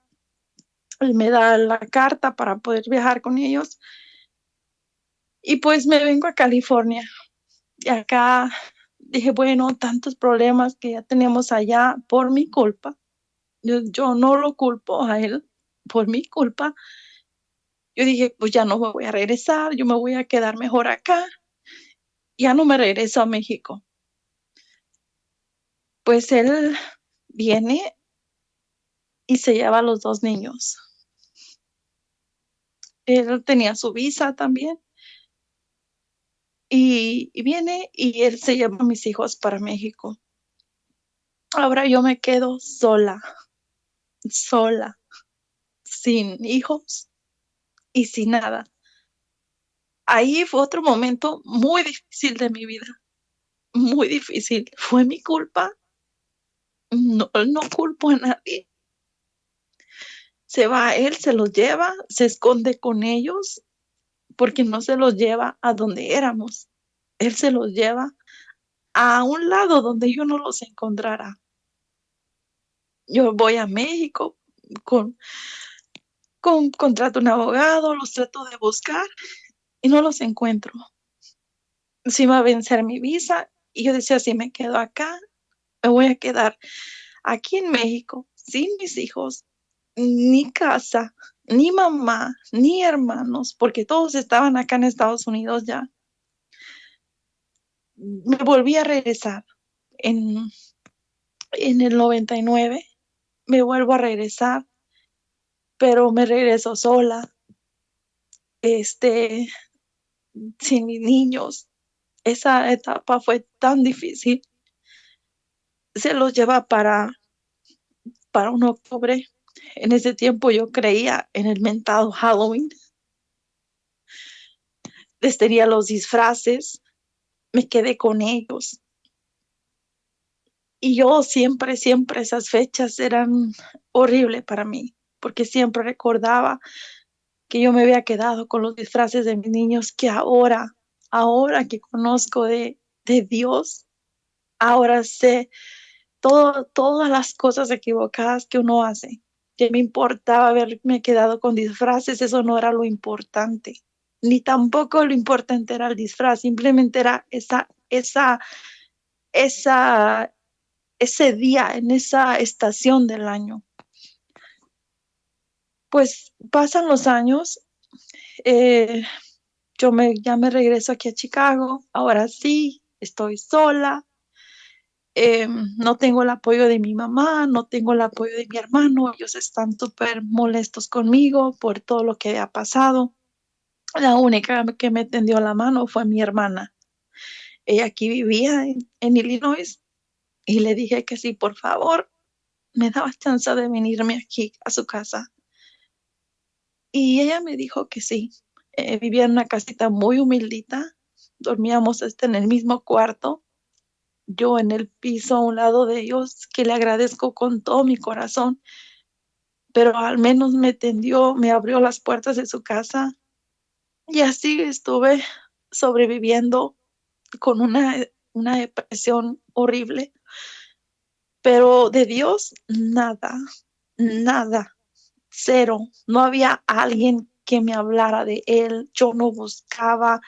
Él me da la carta para poder viajar con ellos y pues me vengo a California. Y acá dije, bueno, tantos problemas que ya tenemos allá por mi culpa. Yo no lo culpo a él por mi culpa. Yo dije, pues ya no me voy a regresar, yo me voy a quedar mejor acá. Ya no me regreso a México. Pues él viene y se lleva a los 2 niños. Él tenía su visa también. Y viene y él se lleva a mis hijos para México. Ahora yo me quedo sola, sola, sin hijos y sin nada. Ahí fue otro momento muy difícil de mi vida, muy difícil. ¿Fue mi culpa? No, no culpo a nadie. Se va él, se los lleva, se esconde con ellos porque no se los lleva a donde éramos. Él se los lleva a un lado donde yo no los encontrara. Yo voy a México, con, contrato un abogado, los trato de buscar y no los encuentro. Se iba a vencer mi visa y yo decía, si me quedo acá, me voy a quedar aquí en México sin mis hijos, ni casa, ni mamá, ni hermanos, porque todos estaban acá en Estados Unidos ya. Me volví a regresar en el 99, me vuelvo a regresar, pero me regreso sola, este, sin mis niños. Esa etapa fue tan difícil. Se los lleva para un octubre. En ese tiempo yo creía en el mentado Halloween. Les tenía los disfraces, me quedé con ellos. Y yo siempre esas fechas eran horribles para mí, porque siempre recordaba que yo me había quedado con los disfraces de mis niños, que ahora que conozco de Dios, ahora sé todas las cosas equivocadas que uno hace. Que me importaba haberme quedado con disfraces, eso no era lo importante. Ni tampoco lo importante era el disfraz, simplemente era esa, ese día, en esa estación del año. Pues pasan los años, eh, ya me regreso aquí a Chicago, ahora sí, estoy sola, no tengo el apoyo de mi mamá, no tengo el apoyo de mi hermano, ellos están súper molestos conmigo por todo lo que ha pasado. La única que me tendió la mano fue mi hermana. Ella aquí vivía en Illinois Y le dije que sí, por favor, me daba chance de venirme aquí a su casa. Y ella me dijo que sí. Vivía en una casita muy humildita. Dormíamos en el mismo cuarto. Yo en el piso a un lado de ellos, que le agradezco con todo mi corazón, pero al menos me tendió, me abrió las puertas de su casa y así estuve sobreviviendo con una depresión horrible, pero de Dios nada, nada, cero. No había alguien que me hablara de él, yo no buscaba,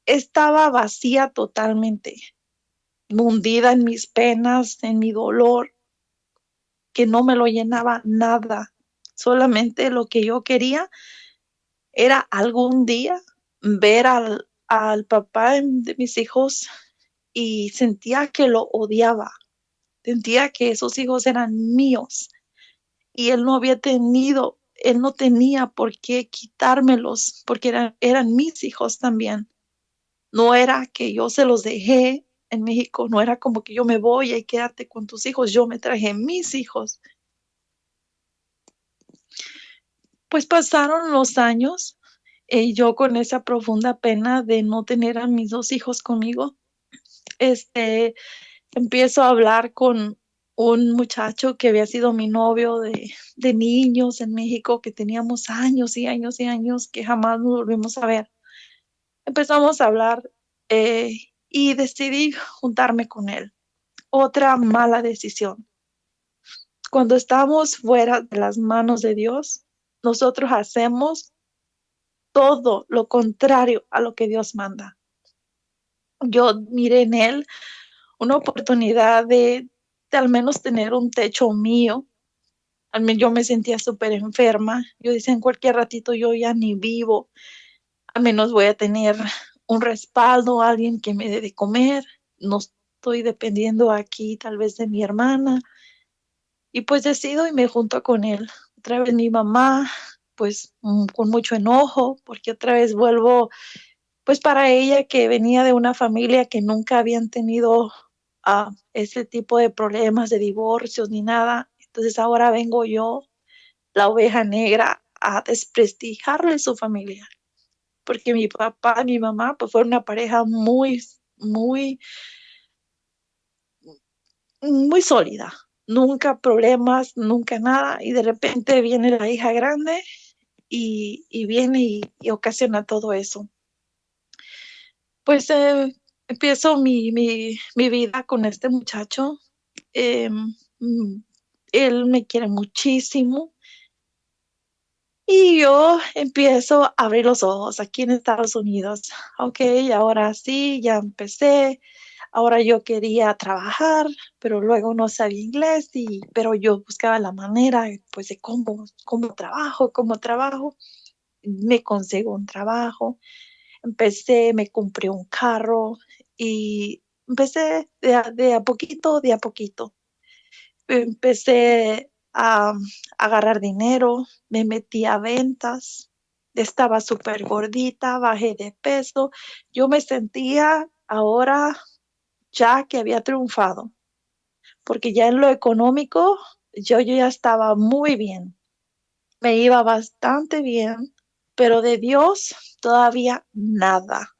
estaba vacía totalmente, hundida en mis penas, en mi dolor, que no me lo llenaba nada. Solamente lo que yo quería era algún día ver al papá de mis hijos y sentía que lo odiaba, sentía que esos hijos eran míos y él no tenía por qué quitármelos porque eran mis hijos también. No era que yo se los dejé en México, no era como que yo me voy y quédate con tus hijos, yo me traje mis hijos. Pues pasaron los años y yo con esa profunda pena de no tener a mis dos hijos conmigo, este, empiezo a hablar con un muchacho que había sido mi novio de niños en México, que teníamos años y años y años que jamás nos volvimos a ver. Empezamos a hablar eh, y decidí juntarme con él. Otra mala decisión. Cuando estamos fuera de las manos de Dios, nosotros hacemos todo lo contrario a lo que Dios manda. Yo miré en él una oportunidad de al menos tener un techo mío. Al menos yo me sentía súper enferma. Yo decía, en cualquier ratito yo ya ni vivo. Al menos voy a tener un respaldo, alguien que me dé de comer. No estoy dependiendo aquí tal vez de mi hermana. Y pues decido y me junto con él. Otra vez mi mamá, pues con mucho enojo, porque otra vez vuelvo, pues para ella que venía de una familia que nunca habían tenido ese tipo de problemas de divorcios ni nada. Entonces ahora vengo yo, la oveja negra, a desprestigiarle su familia, porque mi papá y mi mamá pues fueron una pareja muy sólida. Nunca problemas, nunca nada, y de repente viene la hija grande y viene y ocasiona todo eso. Pues empiezo mi vida con este muchacho. Eh, mm, Él me quiere muchísimo y yo empiezo a abrir los ojos aquí en Estados Unidos. Ok, ahora sí, ya empecé. Ahora yo quería trabajar, pero luego no sabía inglés pero yo buscaba la manera pues de cómo trabajo. Me consigo un trabajo, me compré un carro y empecé de a poquito, de a poquito. Empecé a agarrar dinero, me metí a ventas, estaba súper gordita, bajé de peso, yo me sentía ahora ya que había triunfado, porque ya en lo económico yo ya estaba muy bien, me iba bastante bien, pero de Dios todavía nada.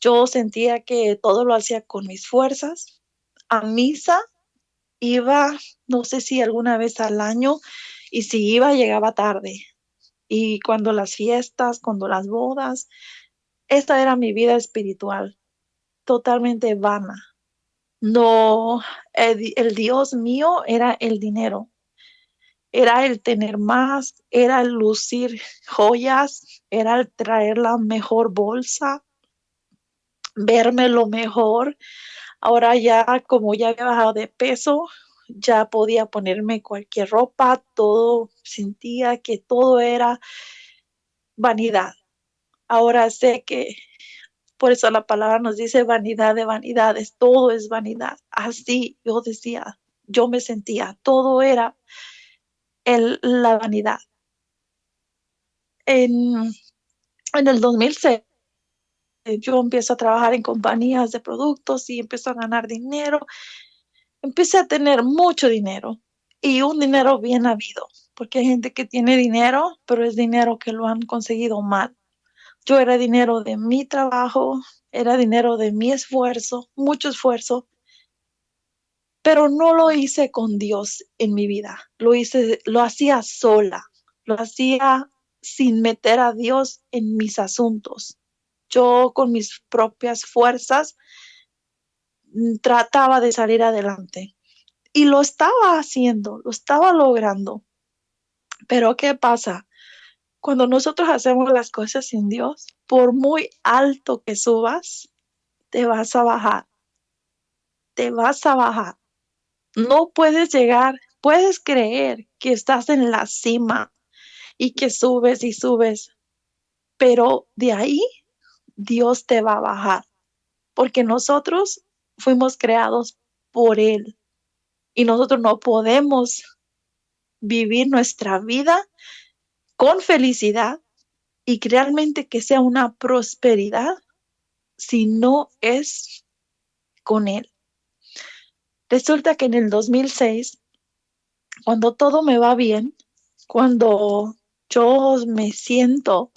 Yo sentía que todo lo hacía con mis fuerzas. A misa iba, no sé si alguna vez al año, y si iba, llegaba tarde. Y cuando las fiestas, cuando las bodas, esta era mi vida espiritual, totalmente vana. No, el Dios mío era el dinero, era el tener más, era el lucir joyas, era el traer la mejor bolsa, verme lo mejor. Ahora ya, como ya había bajado de peso, ya podía ponerme cualquier ropa, todo, sentía que todo era vanidad. Ahora sé que por eso la palabra nos dice vanidad de vanidades, todo es vanidad. Así yo decía, yo me sentía, todo era la vanidad. En, en el 2006 yo empiezo a trabajar en compañías de productos y empiezo a ganar dinero. Empecé a tener mucho dinero y un dinero bien habido, porque hay gente que tiene dinero, pero es dinero que lo han conseguido mal. Yo era dinero de mi trabajo, era dinero de mi esfuerzo, mucho esfuerzo, pero no lo hice con Dios en mi vida. Lo hacía sola, lo hacía sin meter a Dios en mis asuntos. Yo con mis propias fuerzas trataba de salir adelante y lo estaba haciendo, lo estaba logrando. Pero ¿qué pasa? Cuando nosotros hacemos las cosas sin Dios, por muy alto que subas, te vas a bajar, te vas a bajar. No puedes llegar, puedes creer que estás en la cima y que subes y subes, pero de ahí Dios te va a bajar, porque nosotros fuimos creados por Él y nosotros no podemos vivir nuestra vida con felicidad y realmente que sea una prosperidad si no es con Él. Resulta que en el 2006, cuando todo me va bien, cuando yo me siento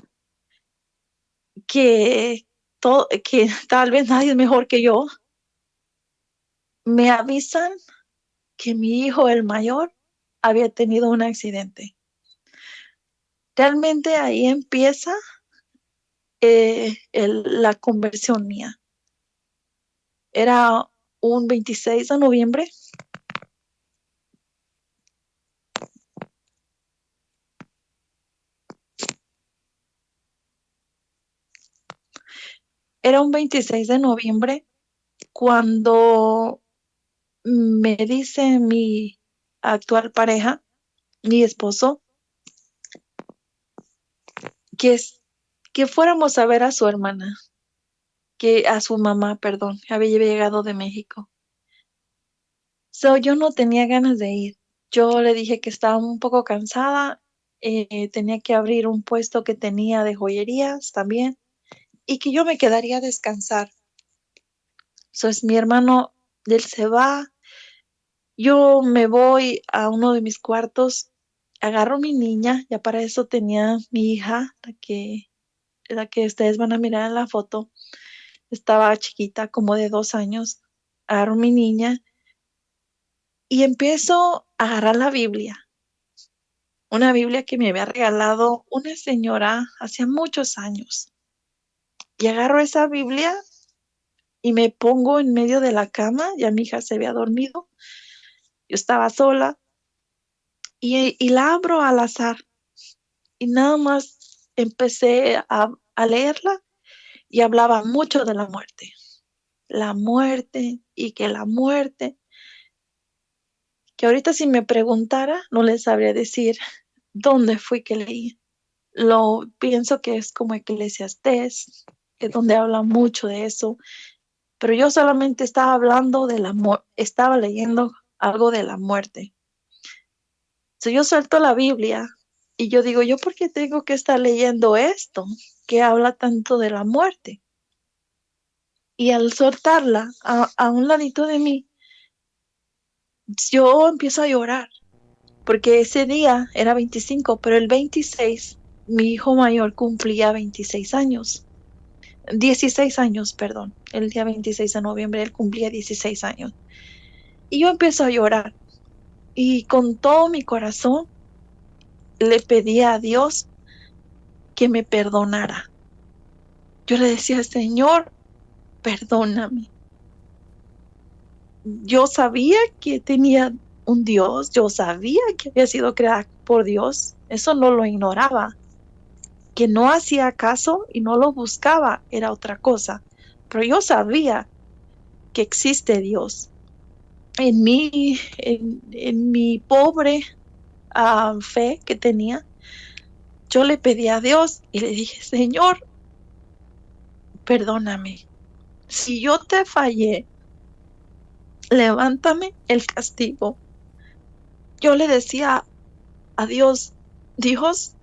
que tal vez nadie es mejor que yo, me avisan que mi hijo, el mayor, había tenido un accidente. Realmente ahí empieza la conversión mía. Era un 26 de noviembre. Era un 26 de noviembre cuando me dice mi actual pareja, mi esposo, que, que fuéramos a ver a su hermana, que a su mamá, perdón, había llegado de México. Yo no tenía ganas de ir. Yo le dije que estaba un poco cansada, tenía que abrir un puesto que tenía de joyerías también y que yo me quedaría a descansar. Es mi hermano, él se va, yo me voy a uno de mis cuartos, agarro mi niña, ya para eso tenía mi hija, la que ustedes van a mirar en la foto, estaba chiquita, como de 2 años, agarro mi niña y empiezo a agarrar la Biblia, una Biblia que me había regalado una señora hace muchos años. Y agarro esa Biblia y me pongo en medio de la cama, ya mi hija se había dormido, yo estaba sola y la abro al azar y nada más empecé a leerla y hablaba mucho de la muerte y que la muerte, que ahorita si me preguntara no les sabría decir dónde fui que leí. Lo pienso que es como Eclesiastés, que es donde habla mucho de eso, pero yo solamente estaba hablando del amor, estaba leyendo algo de la muerte. Yo suelto la Biblia y yo digo, ¿yo por qué tengo que estar leyendo esto que habla tanto de la muerte? Y al soltarla a un ladito de mí, yo empiezo a llorar, porque ese día era 25, pero el 26, mi hijo mayor cumplía 26 años. 16 años, perdón. El día 26 de noviembre él cumplía 16 años. Y yo empiezo a llorar. Y con todo mi corazón le pedía a Dios que me perdonara. Yo le decía, Señor, perdóname. Yo sabía que tenía un Dios, yo sabía que había sido creada por Dios. Eso no lo ignoraba. Que no hacía caso y no lo buscaba era otra cosa. Pero yo sabía que existe Dios. En mi pobre fe que tenía, yo le pedí a Dios y le dije, Señor, perdóname. Si yo te fallé, levántame el castigo. Yo le decía a Dios, Dios,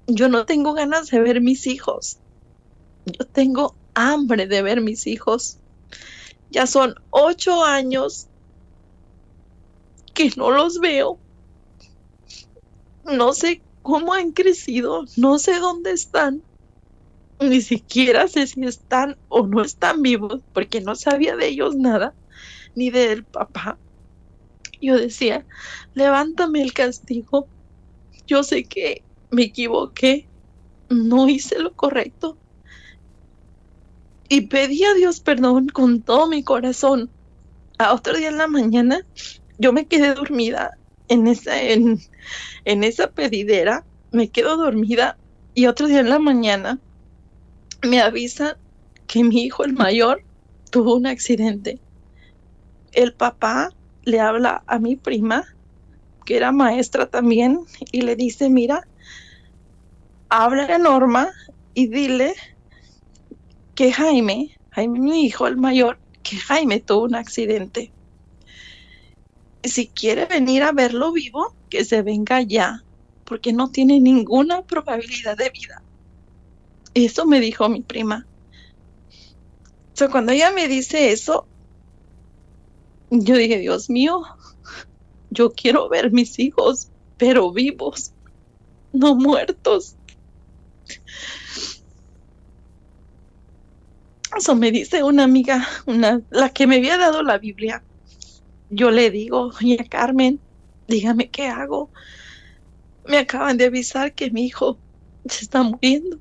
yo no tengo ganas de ver mis hijos. Yo tengo hambre de ver mis hijos. Ya son 8 años que no los veo. No sé cómo han crecido, no sé dónde están. Ni siquiera sé si están o no están vivos, porque no sabía de ellos nada, ni del papá. Yo decía, levántame el castigo. Yo sé que me equivoqué, no hice lo correcto. Y pedí a Dios perdón con todo mi corazón. A otro día en la mañana, yo me quedé dormida en esa pedidera, me quedo dormida y otro día en la mañana me avisan que mi hijo, el mayor, tuvo un accidente. El papá le habla a mi prima, que era maestra también, y le dice, mira, habla a Norma y dile que Jaime, mi hijo, el mayor, que Jaime tuvo un accidente. Si quiere venir a verlo vivo, que se venga ya, porque no tiene ninguna probabilidad de vida. Eso me dijo mi prima. Cuando ella me dice eso, yo dije, Dios mío, yo quiero ver mis hijos, pero vivos, no muertos. Eso me dice una amiga, la que me había dado la Biblia. Yo le digo, doña Carmen, dígame qué hago. Me acaban de avisar que mi hijo se está muriendo.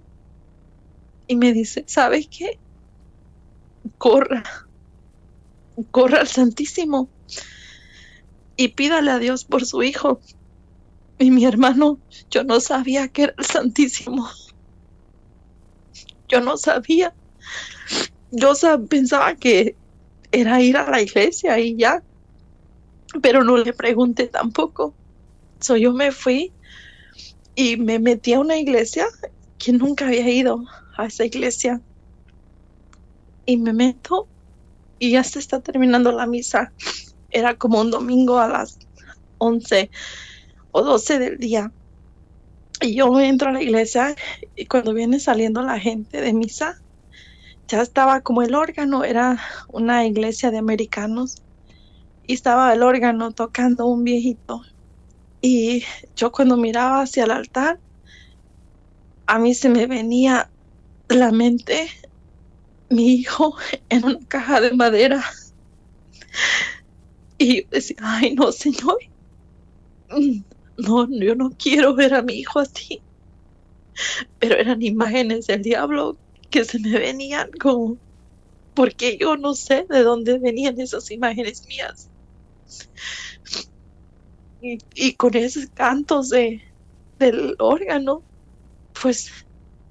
Y me dice, ¿sabes qué? Corra, corra al Santísimo y pídale a Dios por su hijo. Y mi hermano, yo no sabía que era el Santísimo. Yo no sabía. Yo pensaba que era ir a la iglesia y ya, pero no le pregunté tampoco. Yo me fui y me metí a una iglesia que nunca había ido a esa iglesia. Y me meto y ya se está terminando la misa. Era como un domingo a las 11 o 12 del día. Y yo entro a la iglesia y cuando viene saliendo la gente de misa, ya estaba como el órgano, era una iglesia de americanos, y estaba el órgano tocando un viejito. Y yo cuando miraba hacia el altar, a mí se me venía la mente mi hijo en una caja de madera. Y yo decía, ay no, Señor, no, yo no quiero ver a mi hijo así. Pero eran imágenes del diablo que se me venían como, porque yo no sé de dónde venían esas imágenes mías. Y con esos cantos del órgano, pues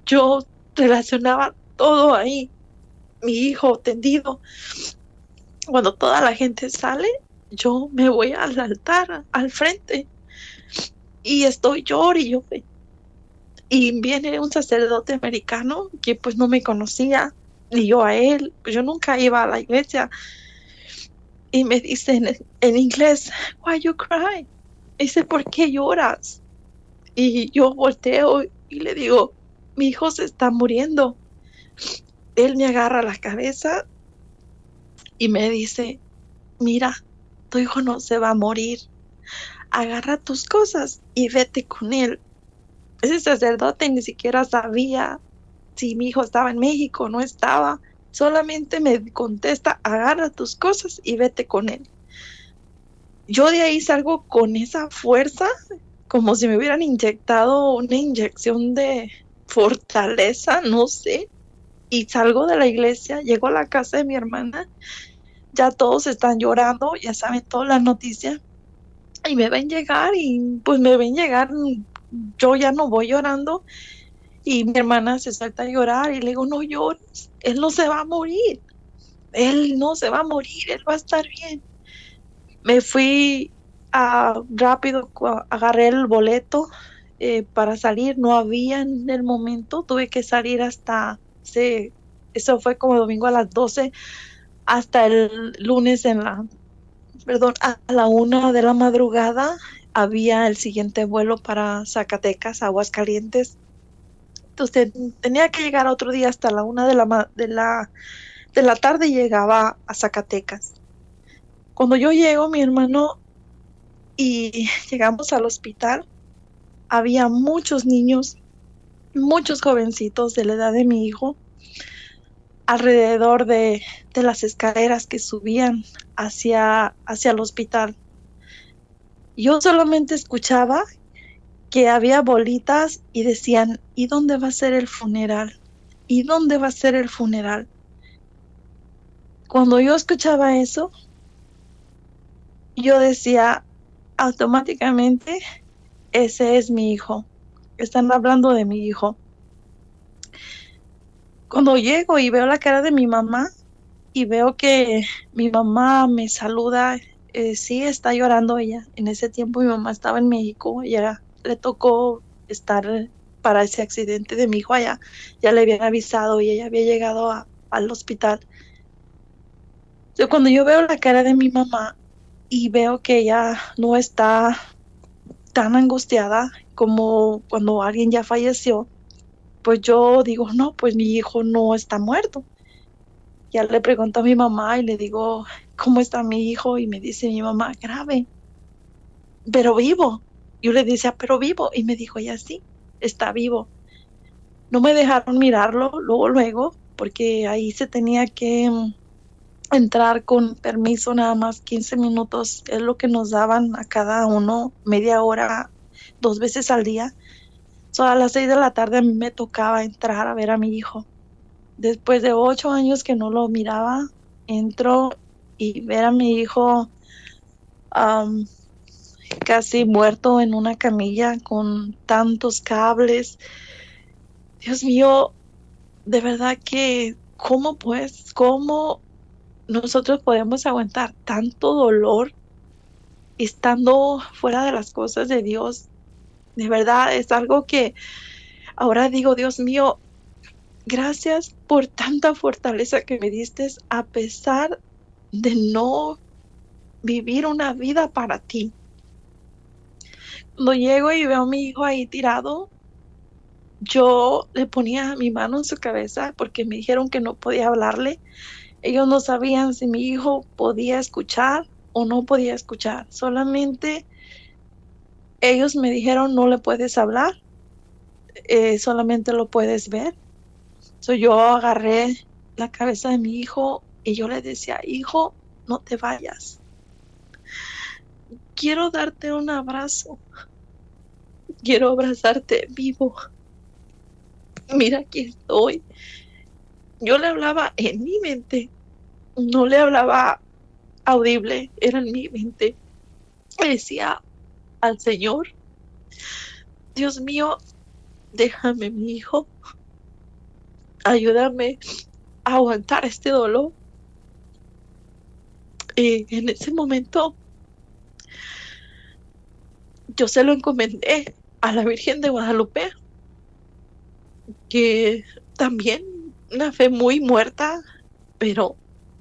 yo relacionaba todo ahí. Mi hijo tendido. Cuando toda la gente sale, yo me voy al altar, al frente, y estoy llorando y llorando. Y viene un sacerdote americano que pues no me conocía, ni yo a él, pues yo nunca iba a la iglesia, y me dice en inglés, why you cry? Dice, ¿por qué lloras? Y yo volteo y le digo, mi hijo se está muriendo. Él me agarra la cabeza y me dice, mira, tu hijo no se va a morir, agarra tus cosas y vete con él. Ese sacerdote ni siquiera sabía si mi hijo estaba en México o no estaba, solamente me contesta, agarra tus cosas y vete con él. Yo de ahí salgo con esa fuerza, como si me hubieran inyectado una inyección de fortaleza, no sé, y salgo de la iglesia, llego a la casa de mi hermana, ya todos están llorando, ya saben todas las noticias, y me ven llegar, y pues me ven llegar, yo ya no voy llorando, y mi hermana se salta a llorar, y le digo, no llores, él no se va a morir, él no se va a morir, él va a estar bien. Me fui rápido, agarré el boleto para salir, no había en el momento, tuve que salir eso fue como domingo a las 12, hasta el lunes a la 1 de la madrugada había el siguiente vuelo para Zacatecas, Aguascalientes. Entonces tenía que llegar otro día hasta la 1 de la tarde y llegaba a Zacatecas. Cuando yo llego, mi hermano, y llegamos al hospital, había muchos niños, muchos jovencitos de la edad de mi hijo, alrededor de las escaleras que subían hacia el hospital. Yo solamente escuchaba que había bolitas y decían, ¿y dónde va a ser el funeral? ¿Y dónde va a ser el funeral? Cuando yo escuchaba eso, yo decía automáticamente, ese es mi hijo. Están hablando de mi hijo. Cuando llego y veo la cara de mi mamá y veo que mi mamá me saluda, sí está llorando ella. En ese tiempo mi mamá estaba en México, ya le tocó estar para ese accidente de mi hijo allá. Ya le habían avisado y ella había llegado al hospital. Entonces, cuando yo veo la cara de mi mamá y veo que ella no está tan angustiada como cuando alguien ya falleció, pues yo digo, no, pues mi hijo no está muerto. Ya le pregunto a mi mamá y le digo, ¿cómo está mi hijo? Y me dice mi mamá, grave, pero vivo. Yo le decía, pero vivo. Y me dijo, ya sí, está vivo. No me dejaron mirarlo luego, porque ahí se tenía que entrar con permiso nada más 15 minutos. Es lo que nos daban a cada uno, media hora, 2 veces al día. A las 6 de la tarde a mí me tocaba entrar a ver a mi hijo. Después de 8 años que no lo miraba, entro y ver a mi hijo um, casi muerto en una camilla con tantos cables. Dios mío, de verdad que, cómo nosotros podemos aguantar tanto dolor estando fuera de las cosas de Dios? De verdad, es algo que ahora digo, Dios mío, gracias por tanta fortaleza que me diste a pesar de no vivir una vida para ti. Cuando llego y veo a mi hijo ahí tirado, yo le ponía mi mano en su cabeza porque me dijeron que no podía hablarle. Ellos no sabían si mi hijo podía escuchar o no podía escuchar. Solamente ellos me dijeron no le puedes hablar, solamente lo puedes ver. Yo agarré la cabeza de mi hijo y yo le decía, hijo, no te vayas. Quiero darte un abrazo. Quiero abrazarte vivo. Mira, aquí estoy. Yo le hablaba en mi mente, no le hablaba audible, era en mi mente. Le decía al Señor, Dios mío, déjame mi hijo, ayúdame a aguantar este dolor. Y en ese momento yo se lo encomendé a la Virgen de Guadalupe, que también una fe muy muerta, pero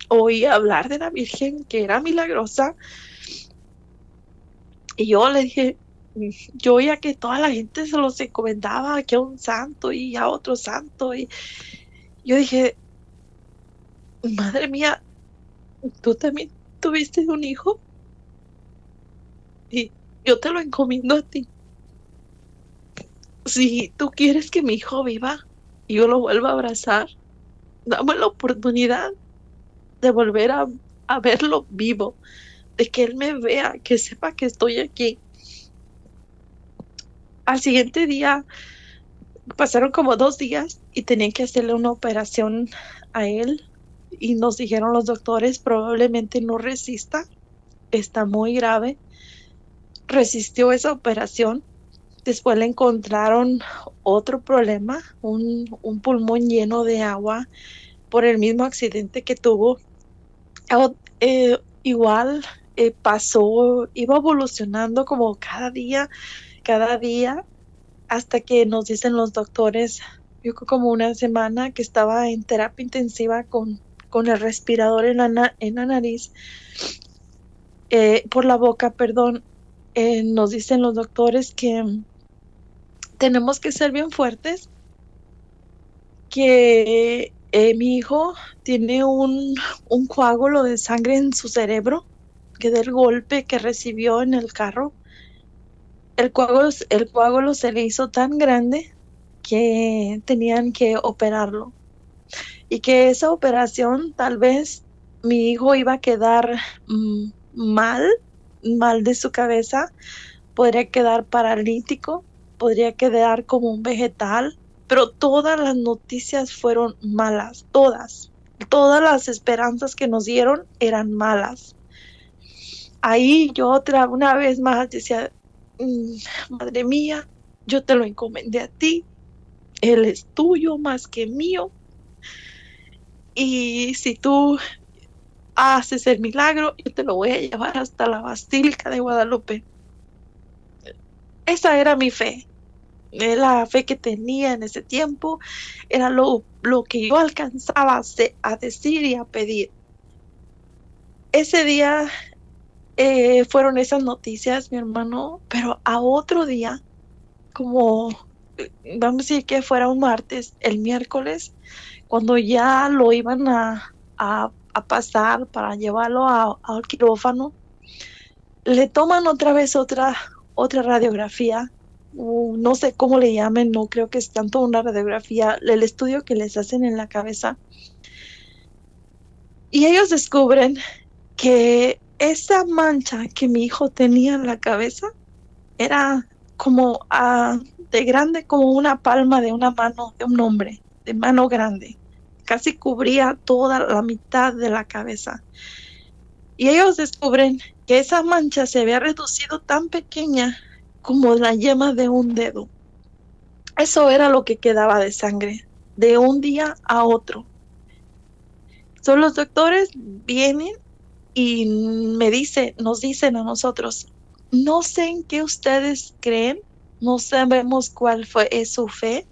oí hablar de la Virgen que era milagrosa. Y yo le dije, yo oía que toda la gente se los encomendaba, que a un santo y a otro santo. Y yo dije, madre mía, tú también tuviste un hijo y yo te lo encomiendo a ti. Si tú quieres que mi hijo viva y yo lo vuelva a abrazar, dame la oportunidad de volver a verlo vivo, de que él me vea, que sepa que estoy aquí. Al siguiente día, pasaron como 2 días y tenían que hacerle una operación a él y nos dijeron los doctores, probablemente no resista, está muy grave. Resistió esa operación. Después le encontraron otro problema, un pulmón lleno de agua por el mismo accidente que tuvo. Igual pasó, iba evolucionando como cada día, hasta que nos dicen los doctores, yo creo como una semana que estaba en terapia intensiva con el respirador en la nariz, por la boca, perdón. Nos dicen los doctores que tenemos que ser bien fuertes que mi hijo tiene un coágulo de sangre en su cerebro, que del golpe que recibió en el carro, el coágulo se le hizo tan grande que tenían que operarlo. Y que esa operación tal vez mi hijo iba a quedar mal, mal de su cabeza, podría quedar paralítico, podría quedar como un vegetal, pero todas las noticias fueron malas, todas. Todas las esperanzas que nos dieron eran malas. Ahí yo una vez más decía, madre mía, yo te lo encomendé a ti, él es tuyo más que mío. Y si tú haces el milagro, yo te lo voy a llevar hasta la Basílica de Guadalupe. Esa era mi fe, la fe que tenía en ese tiempo, era lo que yo alcanzaba a decir y a pedir. Ese día fueron esas noticias, mi hermano, pero a otro día, como vamos a decir que fuera un martes, el miércoles, cuando ya lo iban a pasar para llevarlo al quirófano, le toman otra vez otra radiografía. No sé cómo le llamen, no creo que es tanto una radiografía, el estudio que les hacen en la cabeza. Y ellos descubren que esa mancha que mi hijo tenía en la cabeza era como de grande como una palma de una mano de un hombre, de mano grande. Casi cubría toda la mitad de la cabeza. Y ellos descubren que esa mancha se había reducido tan pequeña como la yema de un dedo. Eso era lo que quedaba de sangre, de un día a otro. Son los doctores vienen y nos dicen a nosotros, no sé en qué ustedes creen, no sabemos es su fe.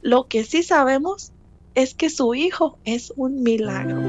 Lo que sí sabemos es que su hijo es un milagro.